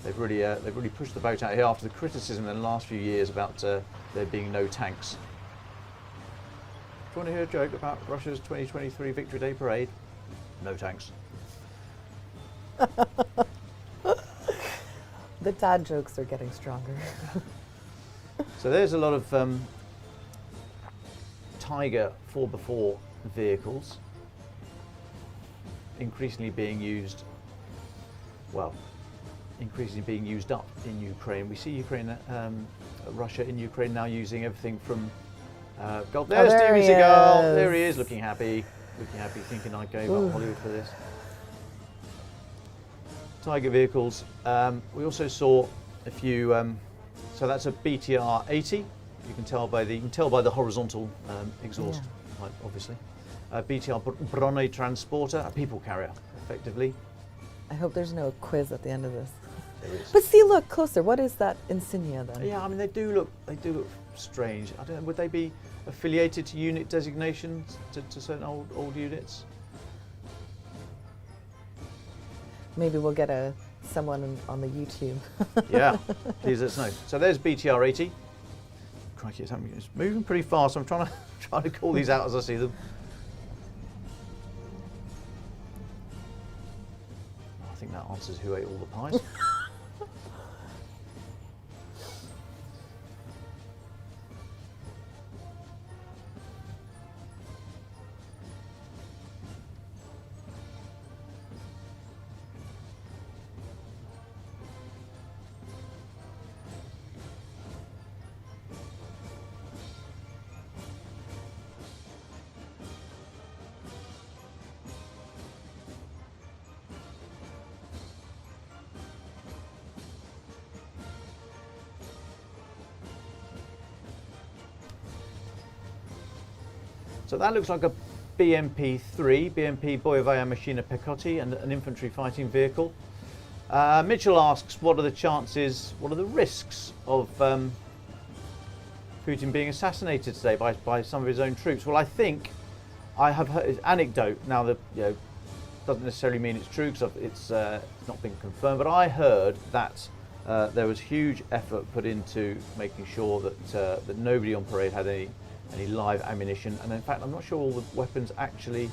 They've really pushed the boat out here after the criticism in the last few years about there being no tanks. Do you want to hear a joke about Russia's 2023 Victory Day parade? No tanks. The dad jokes are getting stronger. So there's a lot of Tiger 4x4 vehicles, increasingly being used, well, increasingly being used up in Ukraine. We see Ukraine, Russia in Ukraine now using everything from gold. There's there Steven he Seagal. is. There he is, looking happy, thinking I gave up Hollywood for this. Tiger vehicles. We also saw a few. So that's a BTR 80. You can tell by the horizontal exhaust, pipe, obviously. BTR Brone transporter, a people carrier, effectively. I hope there's no quiz at the end of this. There is. But see, look closer. What is that insignia then? Yeah, I mean they do look strange. I don't know. Would they be affiliated to unit designations to certain old units? Maybe we'll get someone on the YouTube. Yeah, please let us know. So there's BTR 80. Crikey, it's moving pretty fast. I'm trying to call these out as I see them. I think that answers who ate all the pies. So that looks like a BMP-3, BMP Boyovaya Machina Pechotti, and an infantry fighting vehicle. Mitchell asks, what are the chances, what are the risks of Putin being assassinated today by some of his own troops? Well, I think I have heard an anecdote. Now, that doesn't necessarily mean it's true because it's not been confirmed, but I heard that there was huge effort put into making sure that that nobody on parade had any live ammunition, and in fact I'm not sure all the weapons are actually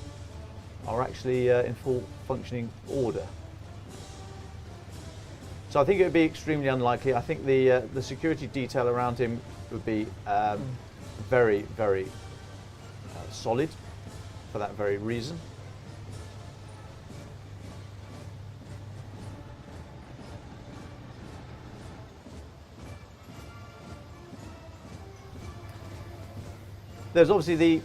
in full functioning order. So I think it would be extremely unlikely. I think the security detail around him would be very, very solid for that very reason. There's obviously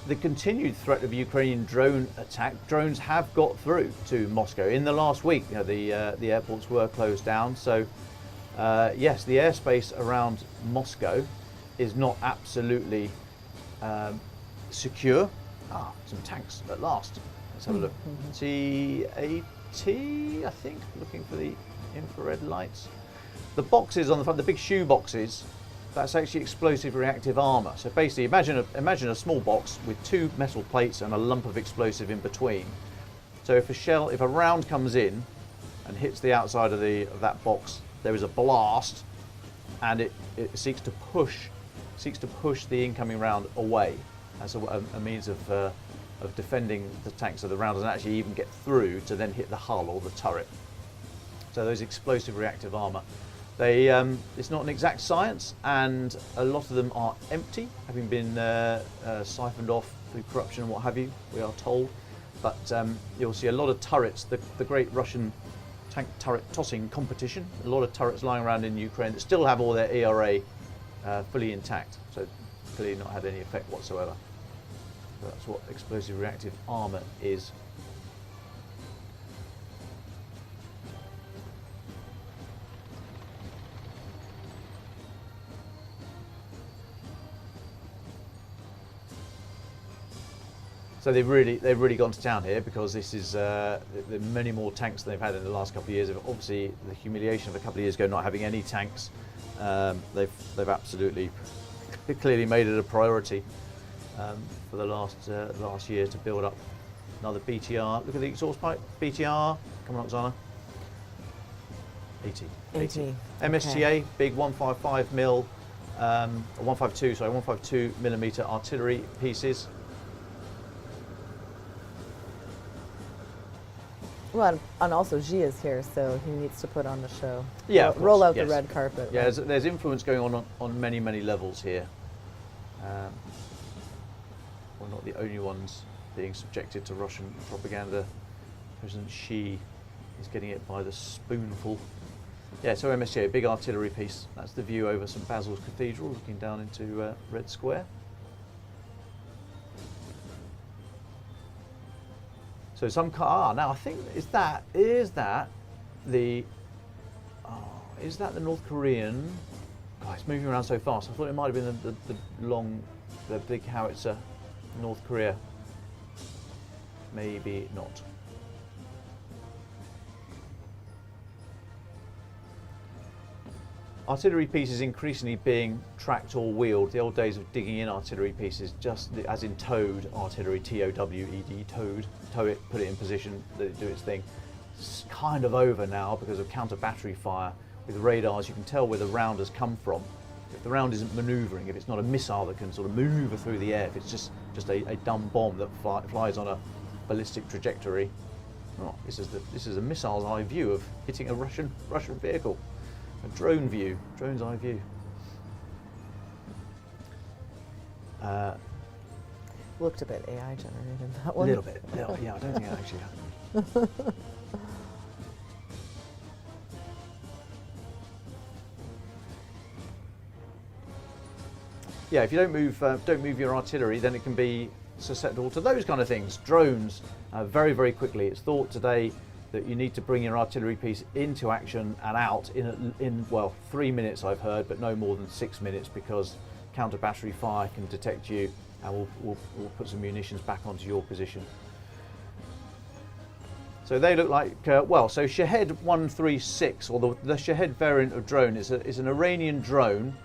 the continued threat of Ukrainian drone attack. Drones have got through to Moscow in the last week. The airports were closed down, so yes, the airspace around Moscow is not absolutely secure. Some tanks at last. Let's have a look. T-80, I think. Looking for the infrared lights. The boxes on the front, the big shoe boxes. That's actually explosive reactive armour. So basically, imagine a small box with two metal plates and a lump of explosive in between. So if a round comes in and hits the outside of that box, there is a blast, and it seeks to push the incoming round away as a means of defending the tank, so the round doesn't actually even get through to then hit the hull or the turret. So those explosive reactive armour. It's not an exact science, and a lot of them are empty, having been siphoned off through corruption and what have you, we are told. But you'll see a lot of turrets, the great Russian tank turret tossing competition, a lot of turrets lying around in Ukraine that still have all their ERA fully intact, so clearly not had any effect whatsoever. So that's what explosive reactive armour is. So they've really gone to town here, because this is many more tanks than they've had in the last couple of years. Obviously, the humiliation of a couple of years ago not having any tanks, they've absolutely clearly made it a priority for the last year to build up another BTR. Look at the exhaust pipe, BTR. Come on, Oksana. 80. MSTA, big 155 mil, 152 millimeter artillery pieces. Well, and also Xi is here, so he needs to put on the show. Yeah, roll out yes. the red carpet. Yeah, there's influence going on many levels here. we're not the only ones being subjected to Russian propaganda. President Xi is getting it by the spoonful. Yeah, so MSG, big artillery piece. That's the view over St Basil's Cathedral, looking down into Red Square. So some car. Now I think is that the North Korean? God, it's moving around so fast. I thought it might have been the big howitzer, North Korea. Maybe not. Artillery pieces increasingly being tracked or wheeled. The old days of digging in artillery pieces, just as in towed artillery, T-O-W-E-D, towed, tow it, put it in position, let it do its thing. It's kind of over now because of counter-battery fire. With radars, you can tell where the round has come from. If the round isn't manoeuvring, if it's not a missile that can sort of maneuver through the air, if it's just a dumb bomb that flies on a ballistic trajectory, oh, this is a missile's eye view of hitting a Russian vehicle. A drone view, drone's eye view. Looked a bit AI generated, that one. A little bit, yeah, I don't think it actually happened. Yeah, if you don't move your artillery, then it can be susceptible to those kind of things. Drones, very, very quickly. It's thought today that you need to bring your artillery piece into action and out in 3 minutes, I've heard, but no more than 6 minutes, because counter battery fire can detect you and we'll put some munitions back onto your position. So they look like, so Shahed 136, or the Shahed variant of drone, is an Iranian drone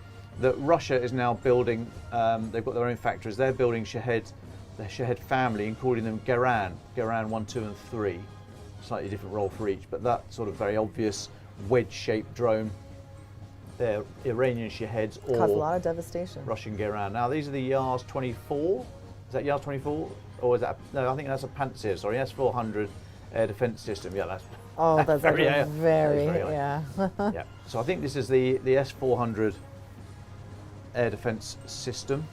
that Russia is now building. They've got their own factories. They're building Shahed, the Shahed family, and calling them Garan 1, 2 and 3. Slightly different role for each, but that sort of very obvious wedge-shaped drone. They're Iranian Shaheds or caused a lot of devastation. Russian Garan. Now these are the Yars 24. Is that Yars 24, or is that no? I think that's a Pantsir. Sorry, S400 air defense system. Yeah, that's that's very yeah. Yeah. So I think this is the S400 air defense system.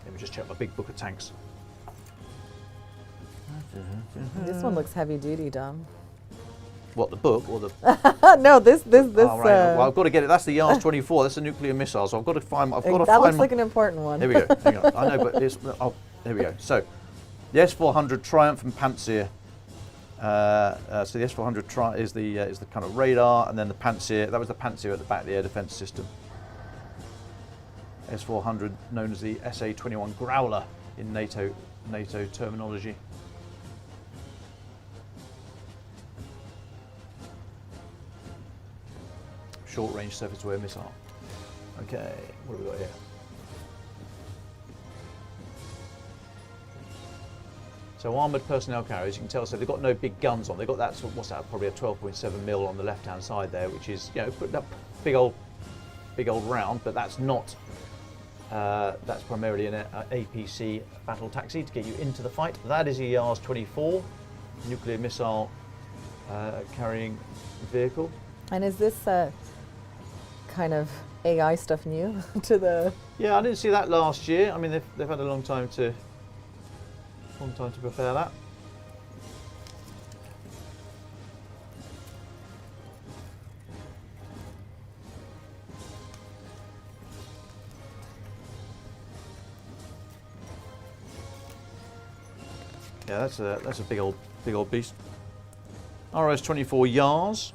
Let me just check my big book of tanks. This one looks heavy duty, Dom. What, the book or the? No, this. Oh, right. Well, I've got to get it. That's the Yars 24. That's a nuclear missile. So I've got to find. That looks like an important one. Here we go. Hang on. I know, but it's. Oh, here we go. So, the S400 Triumph and Pantsir. So the S400 is the kind of radar, and then the Pantsir. That was the Pantsir at the back of the air defense system. S400, known as the SA-21 Growler in NATO terminology. Short-range surface-to-air missile. Okay, what have we got here? So armoured personnel carriers, you can tell, so they've got no big guns on. They've got that sort of, what's that, probably a 12.7 mil on the left-hand side there, which is, you know, put that big old round, but that's not. That's primarily an APC battle taxi to get you into the fight. That is a Yars 24 nuclear missile carrying vehicle. And is this kind of AI stuff new to the? Yeah, I didn't see that last year. I mean, they've had a long time to prepare that. Yeah, that's a big old beast. RS-24 Yars.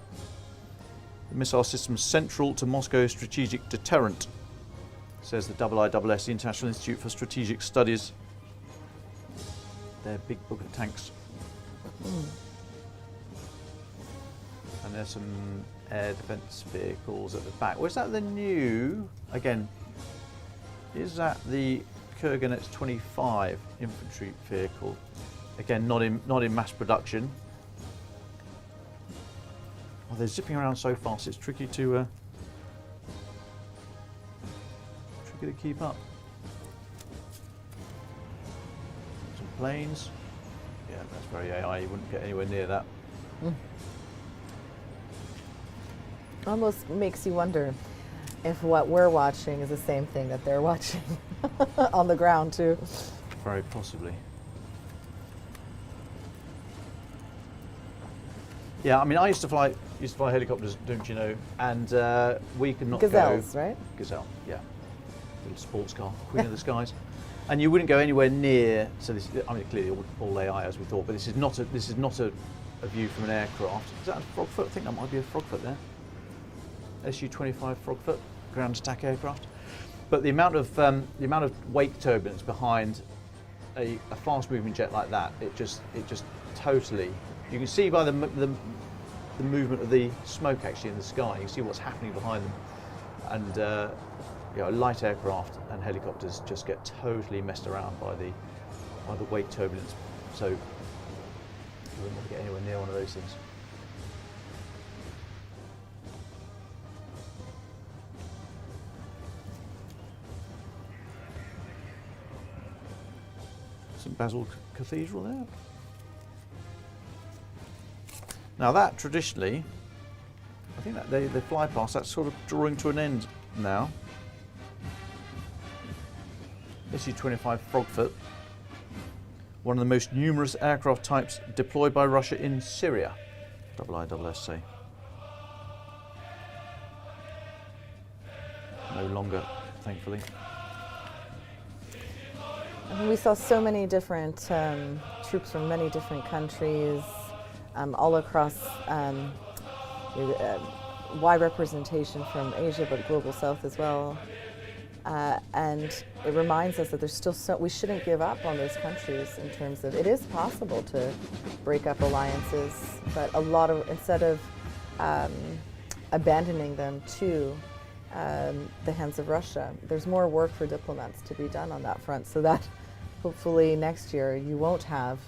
The missile system central to Moscow's strategic deterrent, says the IISS, the International Institute for Strategic Studies. Their big book of tanks. And there's some air defense vehicles at the back. Was that the new? Again, is that the Kurganets 25 infantry vehicle? Again, not in mass production. Oh, they're zipping around so fast. It's tricky to keep up. Some planes. Yeah, that's very AI. You wouldn't get anywhere near that. Almost makes you wonder. if what we're watching is the same thing that they're watching on the ground too. Very possibly. Yeah, I mean, I used to fly helicopters, don't you know? And we could not Gazelles, go. right? Gazelle, yeah, little sports car, Queen of the Skies. And you wouldn't go anywhere near. So this, I mean, clearly all AI as we thought, but this is not a view from an aircraft. Is that a Frogfoot? I think that might be a Frogfoot there. Su-25 Frogfoot ground attack aircraft. But the amount of wake turbulence behind a fast-moving jet like that, it just totally. You can see by the movement of the smoke actually in the sky. You can see what's happening behind them, and you know, light aircraft and helicopters just get totally messed around by the wake turbulence. So you wouldn't want to get anywhere near one of those things. St Basil Cathedral there. Now that traditionally, I think that they fly past, that's sort of drawing to an end now. Su-25 Frogfoot, one of the most numerous aircraft types deployed by Russia in Syria. ISSC. No longer, thankfully. We saw so many different troops from many different countries, all across wide representation from Asia, but global South as well. And it reminds us that there's still we shouldn't give up on those countries in terms of, it is possible to break up alliances, but instead of abandoning them to the hands of Russia, there's more work for diplomats to be done on that front, so that hopefully next year you won't have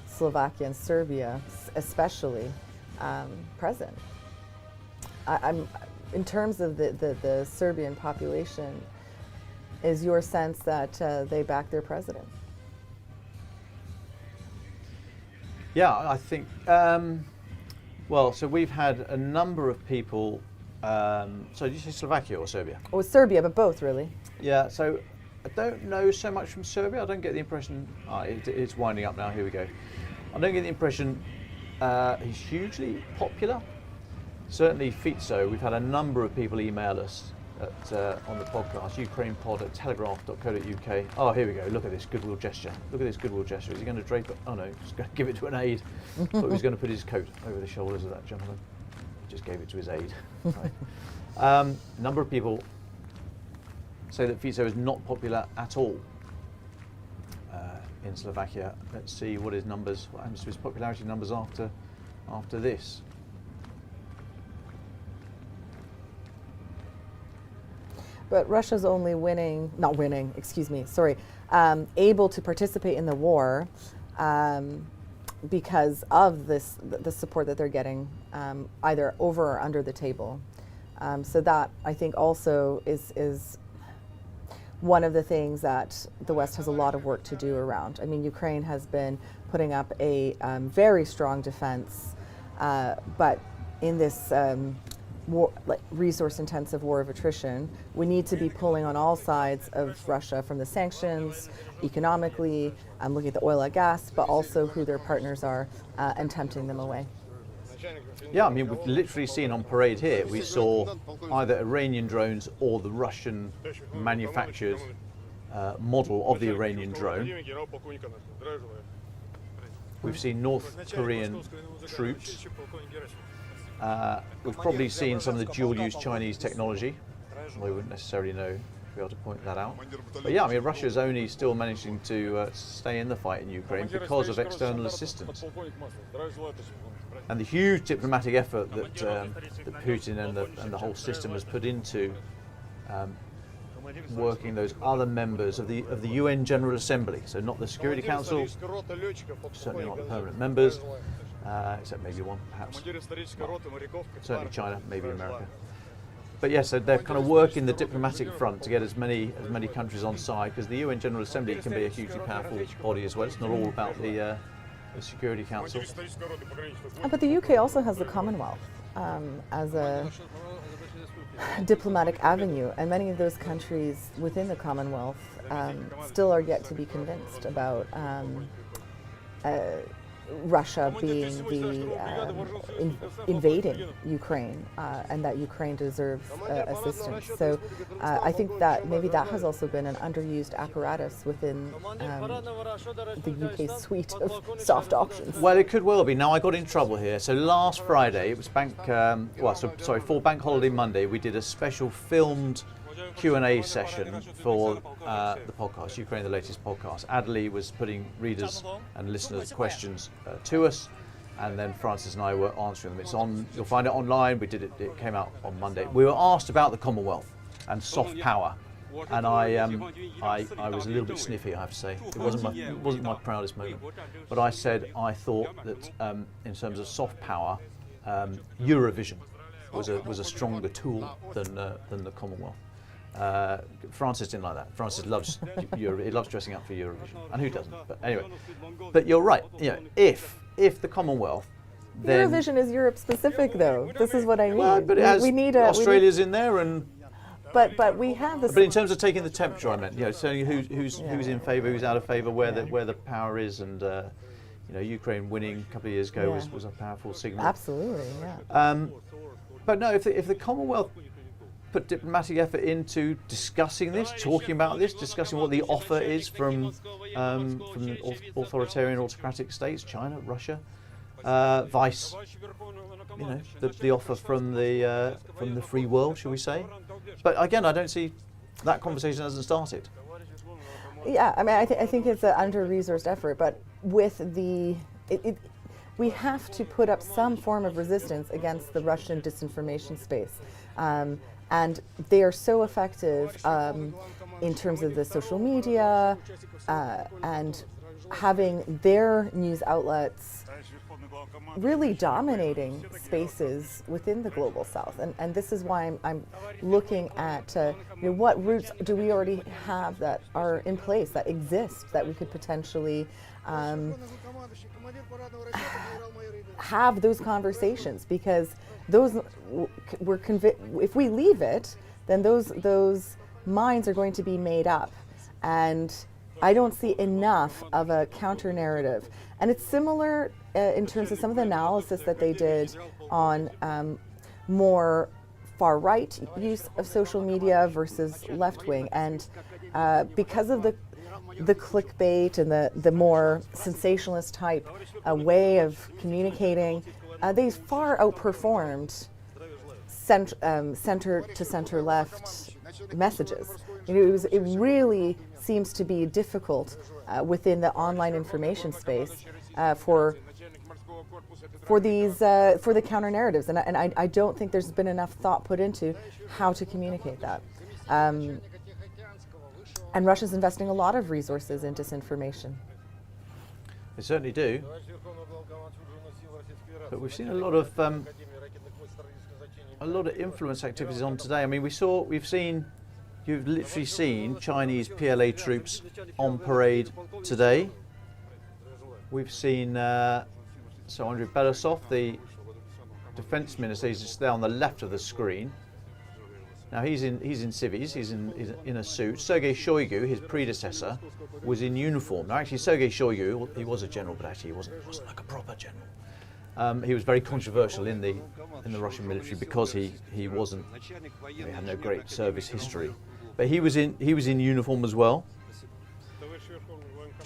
Slovakia and Serbia especially present. I'm in terms of the Serbian population, is your sense that they back their president? Yeah, I think, well, so we've had a number of people, so did you say Slovakia or Serbia? Oh, Serbia, but both really. Yeah, so I don't know so much from Serbia. I don't get the impression, it's winding up now, here we go. I don't get the impression he's hugely popular. Certainly Fico, we've had a number of people email us on the podcast, ukrainepod@telegraph.co.uk. Oh, here we go, look at this goodwill gesture. Look at this goodwill gesture. Is he going to drape it? Oh no, he's going to give it to an aide. Thought he was going to put his coat over the shoulders of that gentleman. He just gave it to his aide. Right. A number of people say that Fico is not popular at all in Slovakia. Let's see what happens to his popularity numbers after this. But Russia's only able to participate in the war because of the support that they're getting either over or under the table. So that, I think, also is one of the things that the West has a lot of work to do around. I mean, Ukraine has been putting up a very strong defense, but in this resource-intensive war of attrition, we need to be pulling on all sides of Russia, from the sanctions, economically, looking at the oil and gas, but also who their partners are, and tempting them away. Yeah, I mean, we've literally seen on parade here, we saw either Iranian drones or the Russian manufactured model of the Iranian drone. We've seen North Korean troops. We've probably seen some of the dual-use Chinese technology. We wouldn't necessarily know, be able to point that out. But yeah, I mean, Russia's only still managing to stay in the fight in Ukraine because of external assistance. And the huge diplomatic effort that Putin and the whole system has put into working those other members of the UN General Assembly. So not the Security Council, certainly not the permanent members. Except maybe one, perhaps. Well, certainly China, maybe America. But yes, so they're kind of working the diplomatic front to get as many countries on side, because the UN General Assembly can be a hugely powerful body as well. It's not all about the Security Council. But the UK also has the Commonwealth. as a diplomatic avenue, and many of those countries within the Commonwealth still are yet to be convinced about Russia being the invading Ukraine, and that Ukraine deserves assistance. So I think that maybe that has also been an underused apparatus within the UK suite of soft options. Well, it could well be. Now, I got in trouble here. So last Friday, it was for Bank Holiday Monday, we did a special filmed Q&A session for the podcast, Ukraine, the latest podcast. Adley was putting readers and listeners' questions to us, and then Francis and I were answering them. It's on. You'll find it online. We did it. It came out on Monday. We were asked about the Commonwealth and soft power, and I was a little bit sniffy, I have to say. It wasn't my proudest moment, but I said I thought that in terms of soft power, Eurovision was a stronger tool than the Commonwealth. Francis didn't like that. Francis loves he loves dressing up for Eurovision, and who doesn't? But anyway, but you're right. You know, if the Commonwealth, then Eurovision is Europe specific, though. This is what I mean. Well, but it has we need Australia's in there, and but we have this. but in terms of taking the temperature, I meant, you know, saying who's in favour, who's out of favour, where the power is, and you know, Ukraine winning a couple of years ago was a powerful signal. Absolutely, yeah. But no, if the Commonwealth put diplomatic effort into discussing this, talking about this, discussing what the offer is from authoritarian, autocratic states, China, Russia, vice, you know, the offer from the free world, shall we say? But again, I don't see that conversation hasn't started. Yeah, I mean, I think it's an under-resourced effort, but with we have to put up some form of resistance against the Russian disinformation space. And they are so effective in terms of the social media and having their news outlets really dominating spaces within the global south. And this is why I'm looking at you know, what routes do we already have that are in place, that exist, that we could potentially have those conversations, because those we're if we leave it, then those minds are going to be made up, and I don't see enough of a counter narrative. And it's similar in terms of some of the analysis that they did on more far right use of social media versus left wing, and because of the clickbait and the more sensationalist type way of communicating, they far outperformed center to center left messages. You know, it really seems to be difficult within the online information space for the counter narratives, and I don't think there's been enough thought put into how to communicate that. And Russia's investing a lot of resources in disinformation. They certainly do. But we've seen a lot of influence activities on today. I mean, you've literally seen Chinese PLA troops on parade today. We've seen Andrei Belousov, the defense minister, he's just there on the left of the screen. Now he's in civvies, he's in a suit. Sergei Shoigu, his predecessor, was in uniform. Now actually Sergei Shoigu, he was a general, but actually he wasn't like a proper general. He was very controversial in the Russian military because he wasn't, he had no great service history. But he was in uniform as well.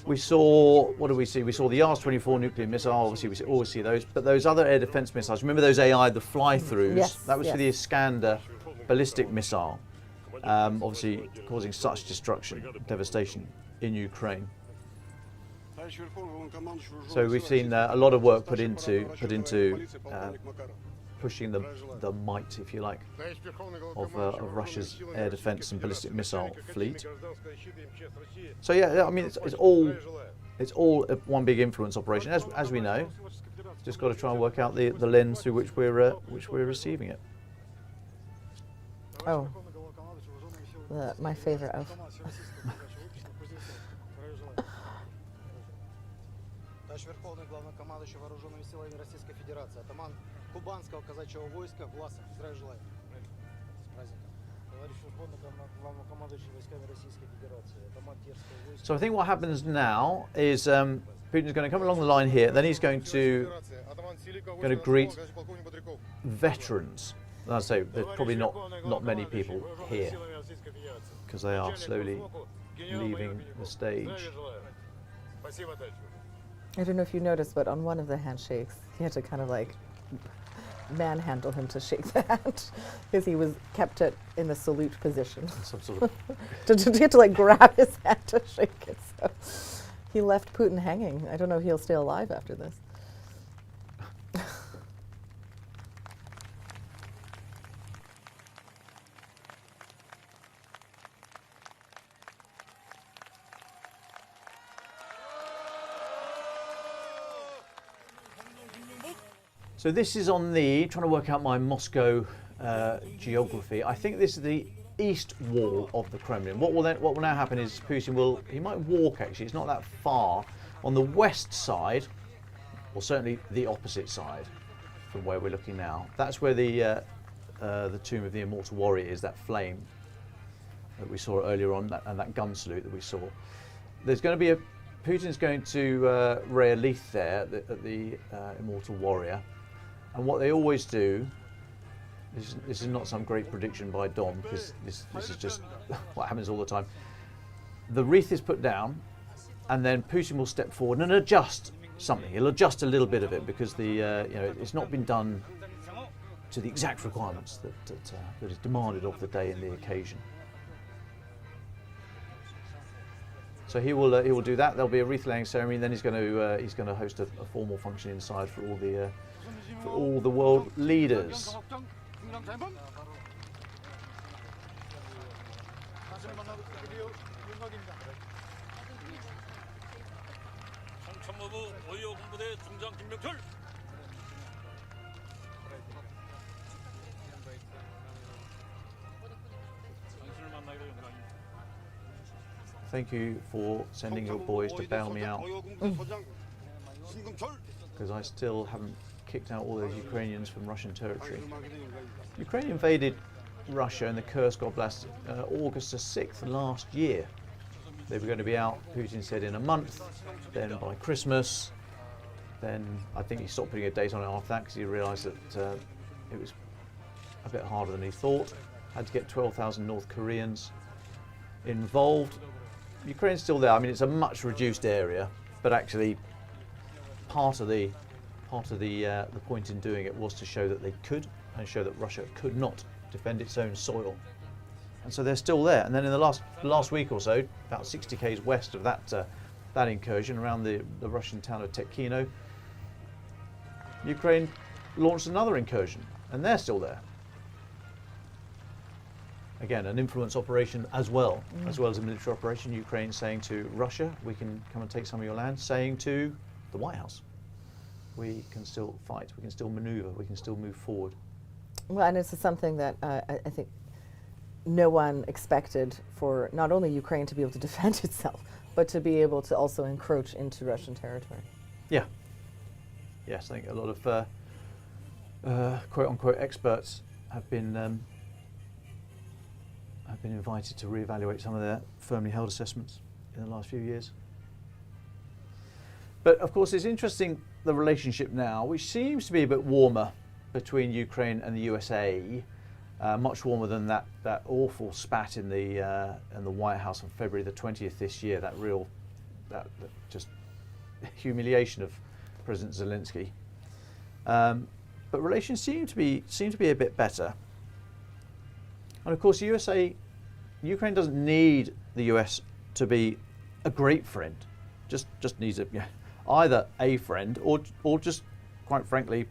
We saw, what did we see? We saw the Rs-24 nuclear missile. Obviously, we always see those. But those other air defense missiles, remember those AI, the fly-throughs? Yes, that was for the Iskander ballistic missile, obviously causing such destruction, devastation in Ukraine. So we've seen a lot of work put into pushing the might, if you like, of Russia's air defense and ballistic missile fleet. So yeah, I mean it's all one big influence operation, as we know. Just got to try and work out the lens through which we're receiving it. Oh, my favorite of. Наш Верховный Главнокомандующий Вооруженными силами Российской Федерации, атаман Кубанского казачьего войска Власов. Здравия желаю. С праздником. Товарищ Верховный Главнокомандующий войсками Российской Федерации, атаман Терского войска. So I think what happens now is Putin's going to come along the line here, then he's going to greet veterans. And I say there's probably not many people here because they are slowly leaving the stage. I don't know if you noticed, but on one of the handshakes, he had to kind of like manhandle him to shake the hand because he was kept it in the salute position. Some sort of He had to like grab his hand to shake it. So he left Putin hanging. I don't know if he'll stay alive after this. So this is on the, trying to work out my Moscow geography. I think this is the east wall of the Kremlin. What will now happen is Putin he might walk actually, it's not that far. On the west side, or certainly the opposite side from where we're looking now, that's where the tomb of the immortal warrior is, that flame that we saw earlier on, and that gun salute that we saw. There's going to be Putin's going to Wreath there at the immortal warrior. And what they always do, this is not some great prediction by Dom, because this is just what happens all the time. The wreath is put down, and then Putin will step forward and adjust something. He'll adjust a little bit of it because it's not been done to the exact requirements that is demanded of the day and the occasion. So he will do that. There'll be a wreath laying ceremony, and then he's going to host a formal function inside for all the world leaders. Thank you for sending your boys to bail me out, because I still haven't kicked out all those Ukrainians from Russian territory. Ukraine invaded Russia in the Kursk Oblast August the 6th last year. They were going to be out, Putin said, in a month, then by Christmas. Then I think he stopped putting a date on it after that because he realised that it was a bit harder than he thought. Had to get 12,000 North Koreans involved. Ukraine's still there. I mean, it's a much reduced area, but actually part of the point in doing it was to show that they could, and show that Russia could not defend its own soil. And so they're still there. And then in the last week or so, about 60 k's west of that incursion, around the Russian town of Tekhino, Ukraine launched another incursion, and they're still there. Again, an influence operation as well as a military operation. Ukraine saying to Russia, we can come and take some of your land, saying to the White House, we can still fight, we can still maneuver, we can still move forward. Well, and it's something that I think no one expected for not only Ukraine to be able to defend itself, but to be able to also encroach into Russian territory. Yeah. Yes, I think a lot of quote-unquote experts have been invited to reevaluate some of their firmly held assessments in the last few years. But of course, it's interesting, the relationship now, which seems to be a bit warmer between Ukraine and the USA, much warmer than that awful spat in the White House on February the 20th this year. That just humiliation of President Zelensky. But relations seem to be a bit better. And of course, Ukraine doesn't need the US to be a great friend. Just needs either a friend or just, quite frankly,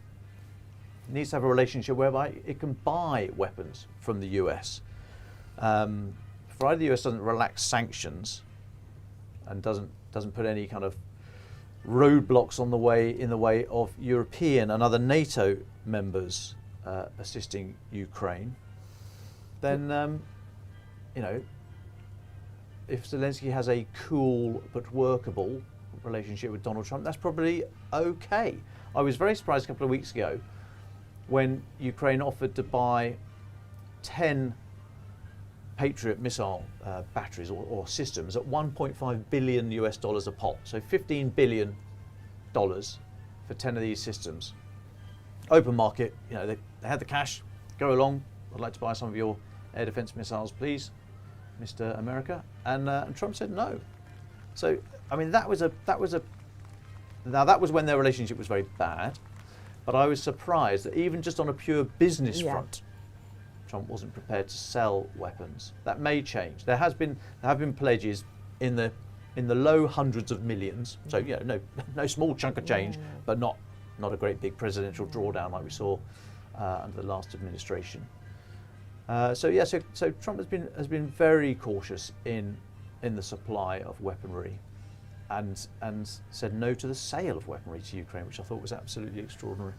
needs to have a relationship whereby it can buy weapons from the US. Provided the US doesn't relax sanctions and doesn't put any kind of roadblocks in the way of European and other NATO members assisting Ukraine, then if Zelensky has a cool but workable, relationship with Donald Trump, that's probably okay. I was very surprised a couple of weeks ago when Ukraine offered to buy 10 Patriot missile batteries or systems at $1.5 billion a pop, so $15 billion for 10 of these systems. Open market, you know, they had the cash. Go along. I'd like to buy some of your air defense missiles, please, Mr. America. And Trump said no. So I mean, that was when their relationship was very bad. But I was surprised that even just on a pure business front, Trump wasn't prepared to sell weapons. That may change. There have been pledges in the low hundreds of millions. So no small chunk of change, but not a great big presidential drawdown like we saw under the last administration. So Trump has been very cautious in the supply of weaponry, and said no to the sale of weaponry to Ukraine, which I thought was absolutely extraordinary.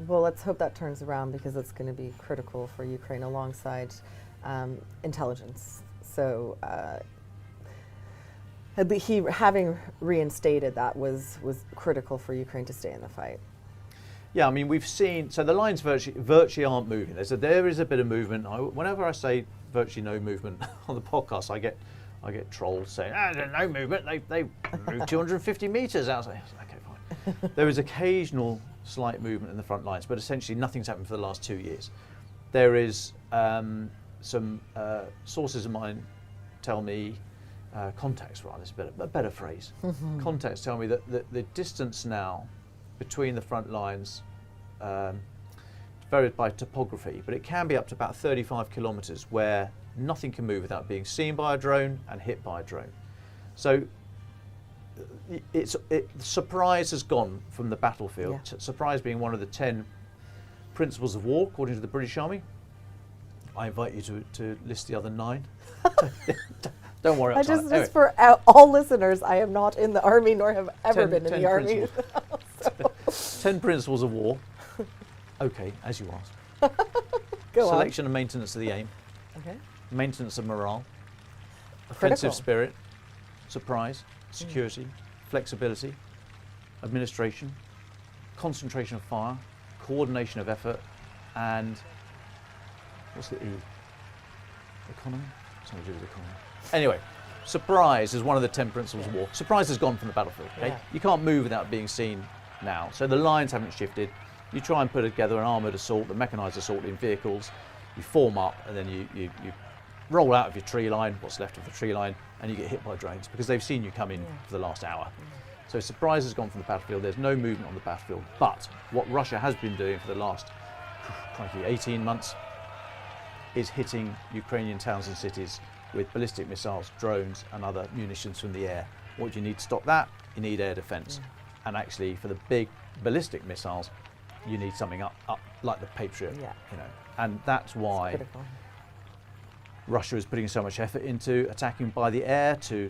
Well, let's hope that turns around, because it's going to be critical for Ukraine alongside intelligence. So he having reinstated that was critical for Ukraine to stay in the fight. Yeah, I mean, we've seen, so the lines virtually aren't moving. There is a bit of movement. Whenever I say virtually no movement on the podcast, I get trolls saying, there's no movement. They moved 250 meters outside. Okay, fine. There is occasional slight movement in the front lines, but essentially nothing's happened for the last 2 years. There is some sources of mine tell me, contacts rather, is a better phrase. Contacts tell me that the distance now between the front lines varies by topography, but it can be up to about 35 kilometers where nothing can move without being seen by a drone and hit by a drone. So surprise has gone from the battlefield. Yeah. Surprise being one of the 10 principles of war, according to the British Army. I invite you to list the other 9. Don't worry. Just for all listeners, I am not in the army, nor have ever been in the army. 10 principles of war. Okay, as you asked. Selection and maintenance of the aim. Okay. Maintenance of morale. Critical. Offensive spirit. Surprise. Security. Flexibility. Administration. Concentration of fire. Coordination of effort. And what's the E? Economy? Something to do with economy. Anyway, surprise is one of the 10 principles of war. Surprise has gone from the battlefield. Okay? Yeah. You can't move without being seen now. So the lines haven't shifted. You try and put together an armoured assault, a mechanised assault in vehicles. You form up, and then you roll out of your tree line, what's left of the tree line, and you get hit by drones because they've seen you come in for the last hour. So surprise has gone from the battlefield. There's no movement on the battlefield. But what Russia has been doing for the last 18 months is hitting Ukrainian towns and cities with ballistic missiles, drones, and other munitions from the air. What do you need to stop that? You need air defence. And actually, for the big ballistic missiles, you need something up like the Patriot. And that's why Russia is putting so much effort into attacking by the air to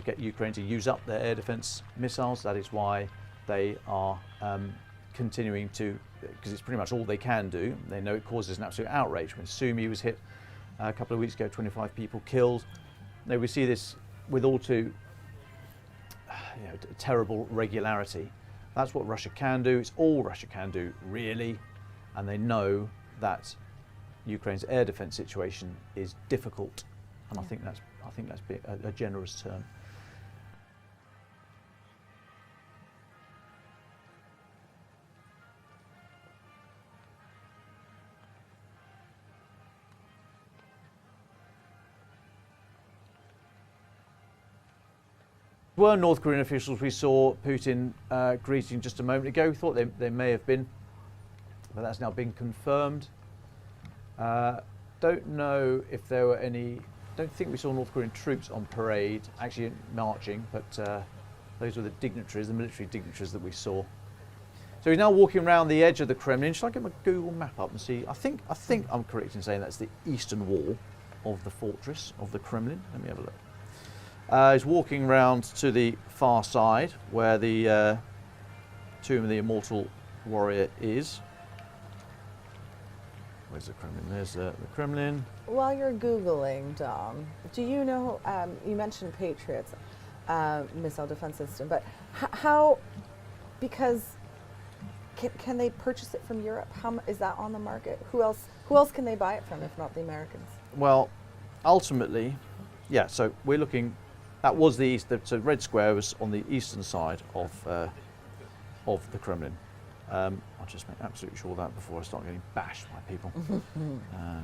get Ukraine to use up their air defence missiles. That is why they are continuing to, because it's pretty much all they can do. They know it causes an absolute outrage. When Sumy was hit a couple of weeks ago, 25 people killed. Now we see this with all too terrible regularity. That's what Russia can do. It's all Russia can do, really. And they know that Ukraine's air defence situation is difficult, and I think that's a generous term. Were North Korean officials we saw Putin greeting just a moment ago. We thought they may have been, but that's now been confirmed. Don't know if there were any, don't think we saw North Korean troops on parade, actually marching, but those were the dignitaries, the military dignitaries that we saw. So he's now walking around the edge of the Kremlin. Shall I get my Google map up and see? I think I'm correct in saying that's the eastern wall of the fortress of the Kremlin. Let me have a look. He's walking around to the far side where the tomb of the immortal warrior is. Where's the Kremlin? There's the Kremlin. While you're Googling, Dom, do you know, you mentioned Patriots. missile defense system. But how, because can they purchase it from Europe? Is that on the market? Who else can they buy it from if not the Americans? Well, ultimately, yeah, so we're looking, that was the east, so Red Square was on the eastern side of the Kremlin. I'll just make absolutely sure of that before I start getting bashed by people. Yeah,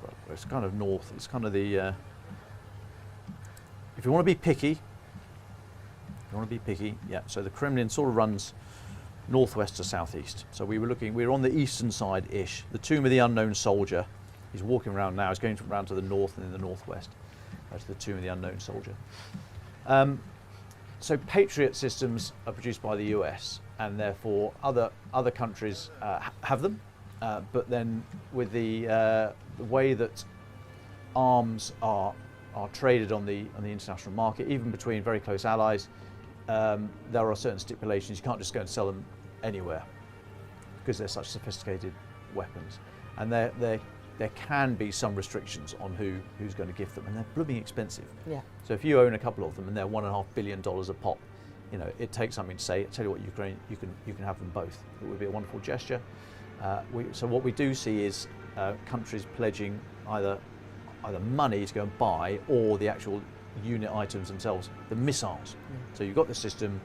well, it's kind of north, it's kind of the, if you want to be picky, yeah, so the Kremlin sort of runs northwest to southeast. So we were on the eastern side-ish. The Tomb of the Unknown Soldier, he's walking around now, he's going around to the north and in the northwest. To the Tomb of the Unknown Soldier. So Patriot systems are produced by the US, and therefore other countries have them. But then with the way that arms are traded on the international market, even between very close allies, there are certain stipulations. You can't just go and sell them anywhere because they're such sophisticated weapons, and there can be some restrictions on who's going to gift them, and they're blooming expensive. Yeah. So if you own a couple of them and they're $1.5 billion a pop, you know, it takes something to say, tell you what, Ukraine, you can have them both. It would be a wonderful gesture. So what we do see is countries pledging either money to go and buy, or the actual unit items themselves, the missiles. So you've got the system,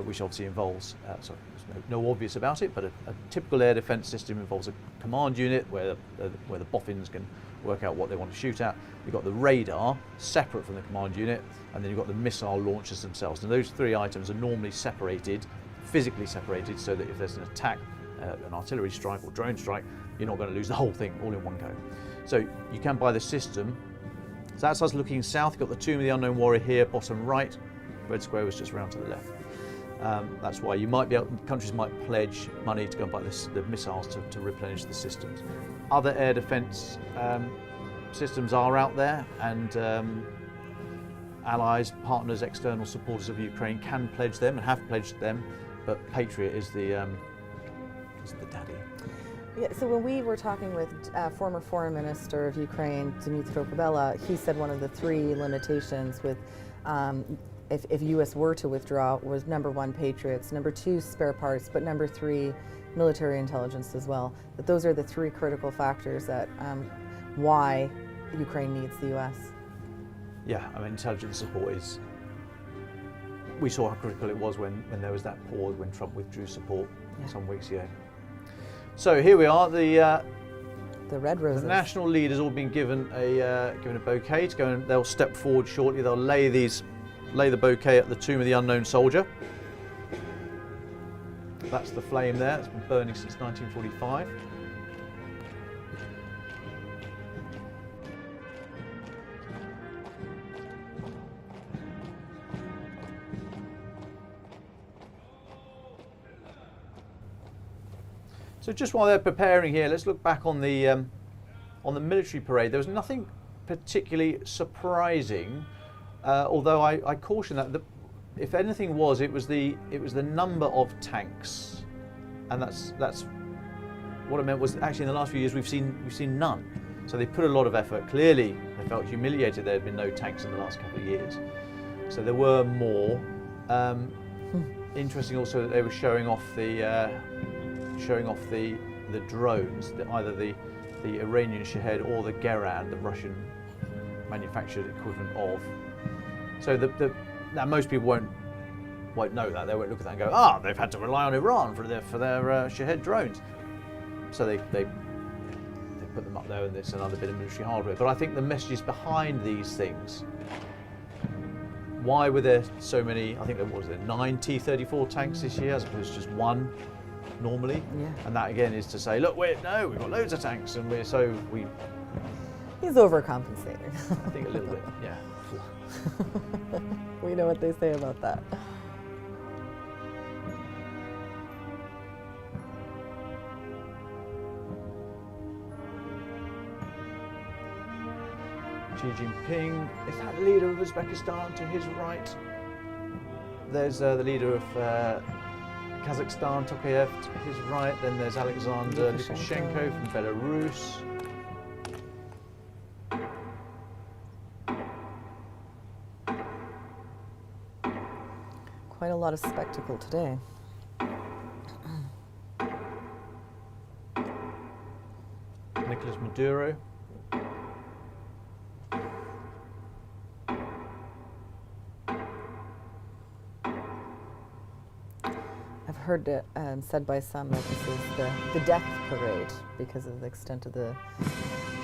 which obviously involves, sorry, there's no obvious about it, but a typical air defence system involves a command unit where the boffins can work out what they want to shoot at. You've got the radar, separate from the command unit, and then you've got the missile launchers themselves. And those three items are normally separated, physically separated, so that if there's an attack, an artillery strike or drone strike, you're not going to lose the whole thing all in one go. So you can buy the system. So that's us looking south. You've got the Tomb of the Unknown Warrior here, bottom right. Red Square was just round to the left. That's why you might be able, countries might pledge money to go and buy the missiles to replenish the systems. Other air defence systems are out there, and allies, partners, external supporters of Ukraine can pledge them and have pledged them, but Patriot is the daddy. Yeah, so when we were talking with former Foreign Minister of Ukraine, Dmytro Kuleba, he said one of the three limitations with if U.S. were to withdraw was number one, Patriots, number two, spare parts, but number three, military intelligence as well. That those are the three critical factors that why Ukraine needs the U.S. Yeah, I mean, intelligence support is. We saw how critical it was when there was that pause when Trump withdrew support some weeks ago. So here we are, the red roses. The national leaders all been given a bouquet to go, and they'll step forward shortly. They'll lay the bouquet at the Tomb of the Unknown Soldier. That's the flame there. It's been burning since 1945. So just while they're preparing here, let's look back on the military parade. There was nothing particularly surprising, although I caution that if anything it was the number of tanks, and that's what I meant was actually in the last few years we've seen none. So they put a lot of effort. Clearly they felt humiliated there had been no tanks in the last couple of years. So there were more. Interesting also that they were showing off the drones, either the Iranian Shahed or the Geran, the Russian manufactured equivalent of. So now most people won't know that. They won't look at that and go, they've had to rely on Iran for their Shahed drones. So they put them up there, and it's another bit of military hardware. But I think the messages behind these things. Why were there so many? I think there was 9 T-34 tanks this year, as opposed to just one normally. Yeah. And that again is to say, look, we've got loads of tanks, and He's overcompensating. I think a little bit, yeah. We know what they say about that. Xi Jinping is that the leader of Uzbekistan to his right. There's the leader of Kazakhstan, Tokayev, to his right. Then there's Alexander Lukashenko from Belarus. quite a lot of spectacle today. Nicolas Maduro. I've heard it said by some that this is the death parade because of the extent of the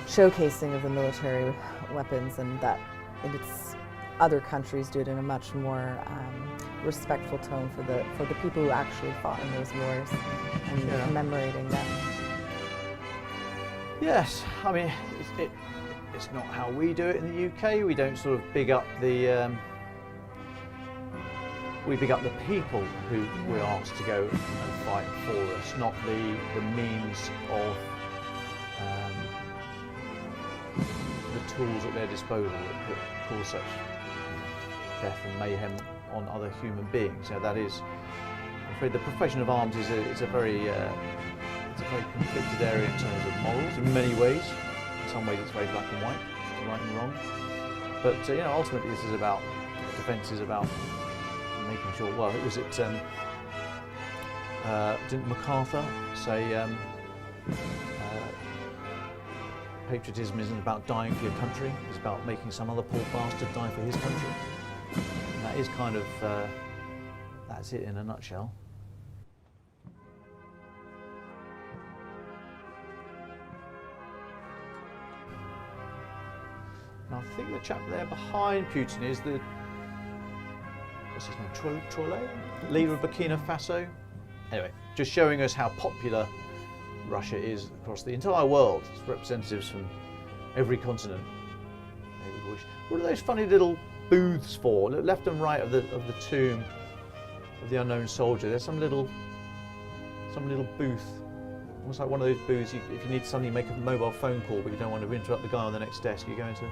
showcasing of the military weapons, and that it's other countries do it in a much more respectful tone for the people who actually fought in those wars and commemorating them. Yes, I mean it's not how we do it in the UK. We don't sort of big up the we big up the people who we're asked to go and fight for us, not the means of the tools at their disposal that cause such death and mayhem on other human beings. You know, that is, I'm afraid, the profession of arms is a very conflicted area in terms of morals in many ways. In some ways, it's very black and white, right and wrong. But ultimately, this is about defence. Is about making sure. Well, didn't MacArthur say patriotism isn't about dying for your country? It's about making some other poor bastard die for his country. And that is kind of that's it in a nutshell. Now, I think the chap there behind Putin is the, what's his name, Trolle? Leader of Burkina Faso. Anyway, just showing us how popular Russia is across the entire world. It's representatives from every continent. What are those funny little booths for? Look, left and right of the tomb of the unknown soldier. There's some little booth. Almost like one of those booths, if you need to suddenly make a mobile phone call but you don't want to interrupt the guy on the next desk, you go into,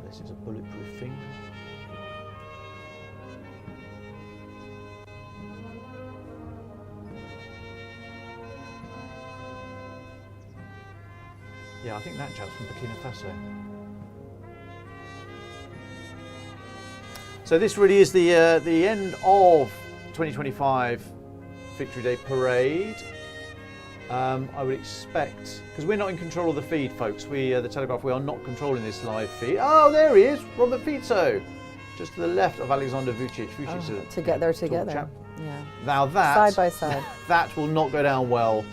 this is a bulletproof thing. Yeah, I think that chap's from Burkina Faso. So this really is the end of 2025 Victory Day Parade. I would expect, because we're not in control of the feed, folks. The Telegraph, we are not controlling this live feed. Oh, there he is, Robert Fico, just to the left of Alexander Vucic. They're together. Yeah. Now that side by side, that will not go down well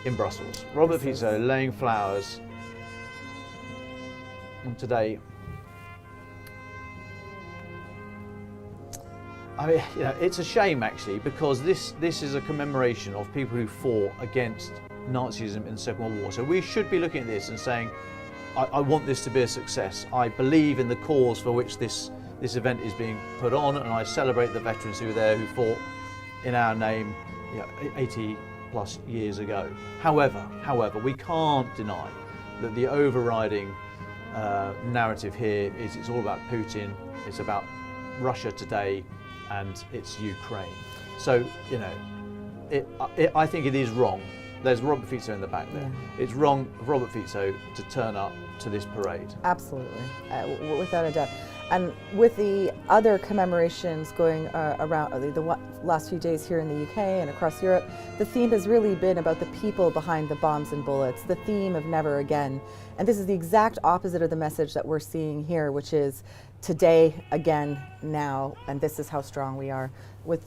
in Brussels. Robert Fico laying flowers today. I mean, it's a shame actually, because this is a commemoration of people who fought against Nazism in the Second World War. So we should be looking at this and saying, I want this to be a success. I believe in the cause for which this event is being put on, and I celebrate the veterans who were there, who fought in our name 80 plus years ago. However, we can't deny that the overriding narrative here is it's all about Putin, it's about Russia today, and it's Ukraine. So, I think it is wrong. There's Robert Fico in the back there. Yeah. It's wrong of Robert Fico to turn up to this parade. Absolutely, without a doubt. And with the other commemorations going around the last few days here in the UK and across Europe, the theme has really been about the people behind the bombs and bullets, the theme of never again. And this is the exact opposite of the message that we're seeing here, which is today, again, now, and this is how strong we are. We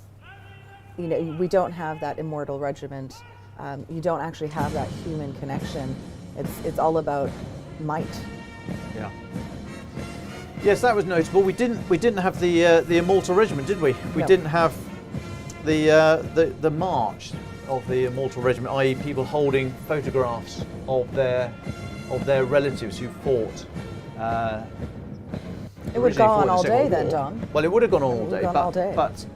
don't have that immortal regiment. You don't actually have that human connection. It's all about might. Yeah. Yes, that was notable. We didn't have the Immortal Regiment, did we? We didn't have the march of the Immortal Regiment, i.e., people holding photographs of their relatives who fought. It would have gone on all day then, Dom. Well, it would have gone on all day, but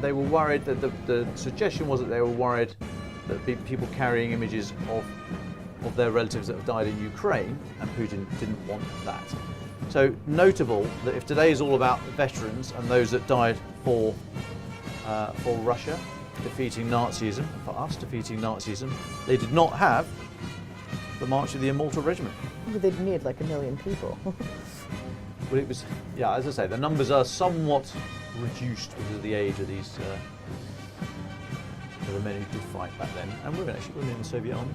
they were worried that the suggestion was that they were worried that people carrying images of their relatives that have died in Ukraine, and Putin didn't want that. So notable that if today is all about veterans and those that died for Russia defeating Nazism, for us defeating Nazism, they did not have the March of the Immortal Regiment. They'd need like 1 million people. Well, it was, yeah, as I say, the numbers are somewhat reduced because of the age of these of the men who did fight back then, and women actually, women in the Soviet army.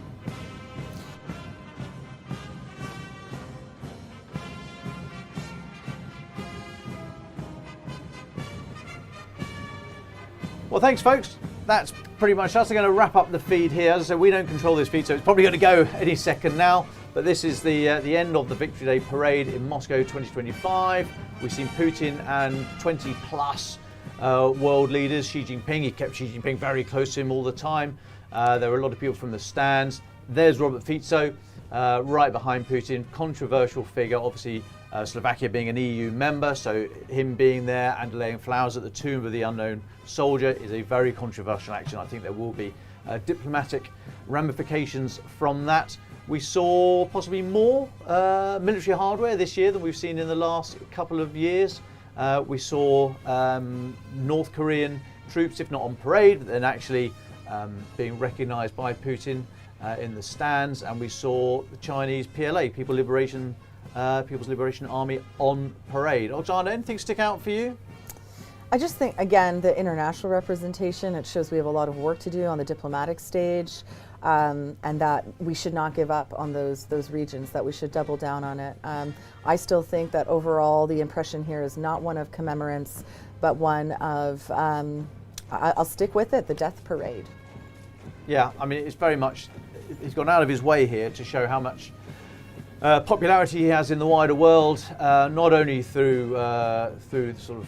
Well, thanks, folks. That's pretty much us. I'm going to wrap up the feed here. As I said, we don't control this feed, so it's probably going to go any second now. But this is the end of the Victory Day parade in Moscow 2025. We've seen Putin and 20 plus world leaders. Xi Jinping, he kept Xi Jinping very close to him all the time. There were a lot of people from the stands. There's Robert Fico, right behind Putin. Controversial figure, obviously. Slovakia being an EU member, so him being there and laying flowers at the tomb of the unknown soldier is a very controversial action. I think there will be diplomatic ramifications from that. We saw possibly more military hardware this year than we've seen in the last couple of years. We saw North Korean troops, if not on parade, but then actually being recognised by Putin in the stands, and we saw the Chinese PLA, People's Liberation Army, on parade. Oksana, anything stick out for you? I just think, again, the international representation, it shows we have a lot of work to do on the diplomatic stage, and that we should not give up on those regions, that we should double down on it. I still think that overall the impression here is not one of commemorance, but one of, I'll stick with it, the death parade. Yeah, I mean, it's very much, he's gone out of his way here to show how much popularity he has in the wider world, not only through the sort of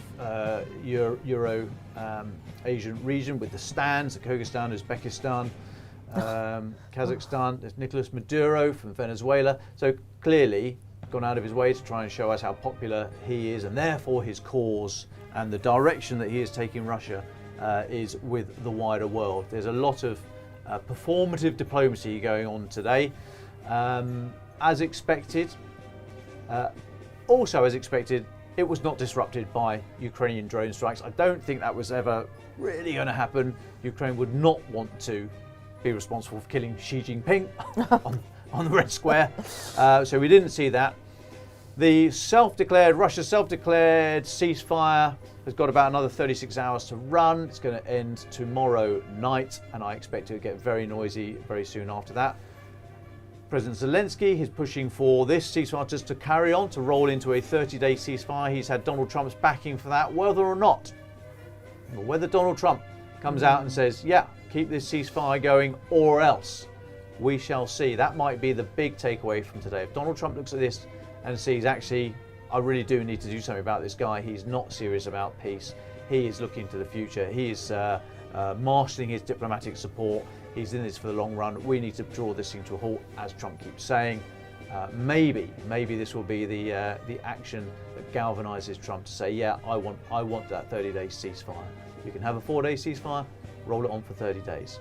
Euro Asian region with the stands, Kyrgyzstan, Uzbekistan, Kazakhstan. There's Nicolas Maduro from Venezuela. So clearly gone out of his way to try and show us how popular he is, and therefore his cause and the direction that he is taking Russia is with the wider world. There's a lot of performative diplomacy going on today. As expected, also as expected, it was not disrupted by Ukrainian drone strikes. I don't think that was ever really going to happen. Ukraine would not want to be responsible for killing Xi Jinping on the Red Square. So we didn't see that. The Russia's self-declared ceasefire has got about another 36 hours to run. It's going to end tomorrow night, and I expect it to get very noisy very soon after that. President Zelensky is pushing for this ceasefire just to carry on, to roll into a 30-day ceasefire. He's had Donald Trump's backing for that, whether Donald Trump comes out and says, yeah, keep this ceasefire going, or else. We shall see. That might be the big takeaway from today. If Donald Trump looks at this and sees, actually, I really do need to do something about this guy, he's not serious about peace. He is looking to the future. He is marshalling his diplomatic support. He's in this for the long run. We need to draw this thing to a halt, as Trump keeps saying. Maybe this will be the action that galvanizes Trump to say, yeah, I want that 30-day ceasefire. You can have a 4-day ceasefire, roll it on for 30 days.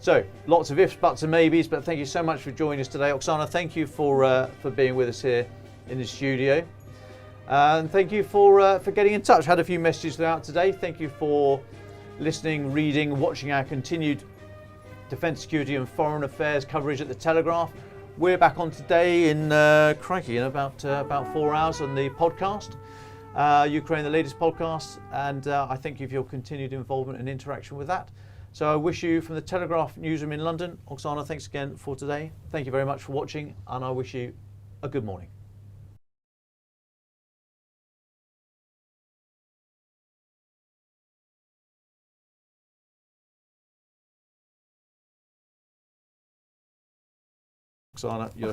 So lots of ifs, buts, and maybes. But thank you so much for joining us today, Oksana. Thank you for being with us here in the studio, and thank you for getting in touch. Had a few messages throughout today. Thank you for listening, reading, watching our continued defence, security and foreign affairs coverage at the Telegraph. We're back on today in about 4 hours on the podcast, Ukraine, the latest podcast, and I thank you for your continued involvement and interaction with that. So I wish you, from the Telegraph newsroom in London, Oksana, thanks again for today. Thank you very much for watching, and I wish you a good morning. Oksana, you're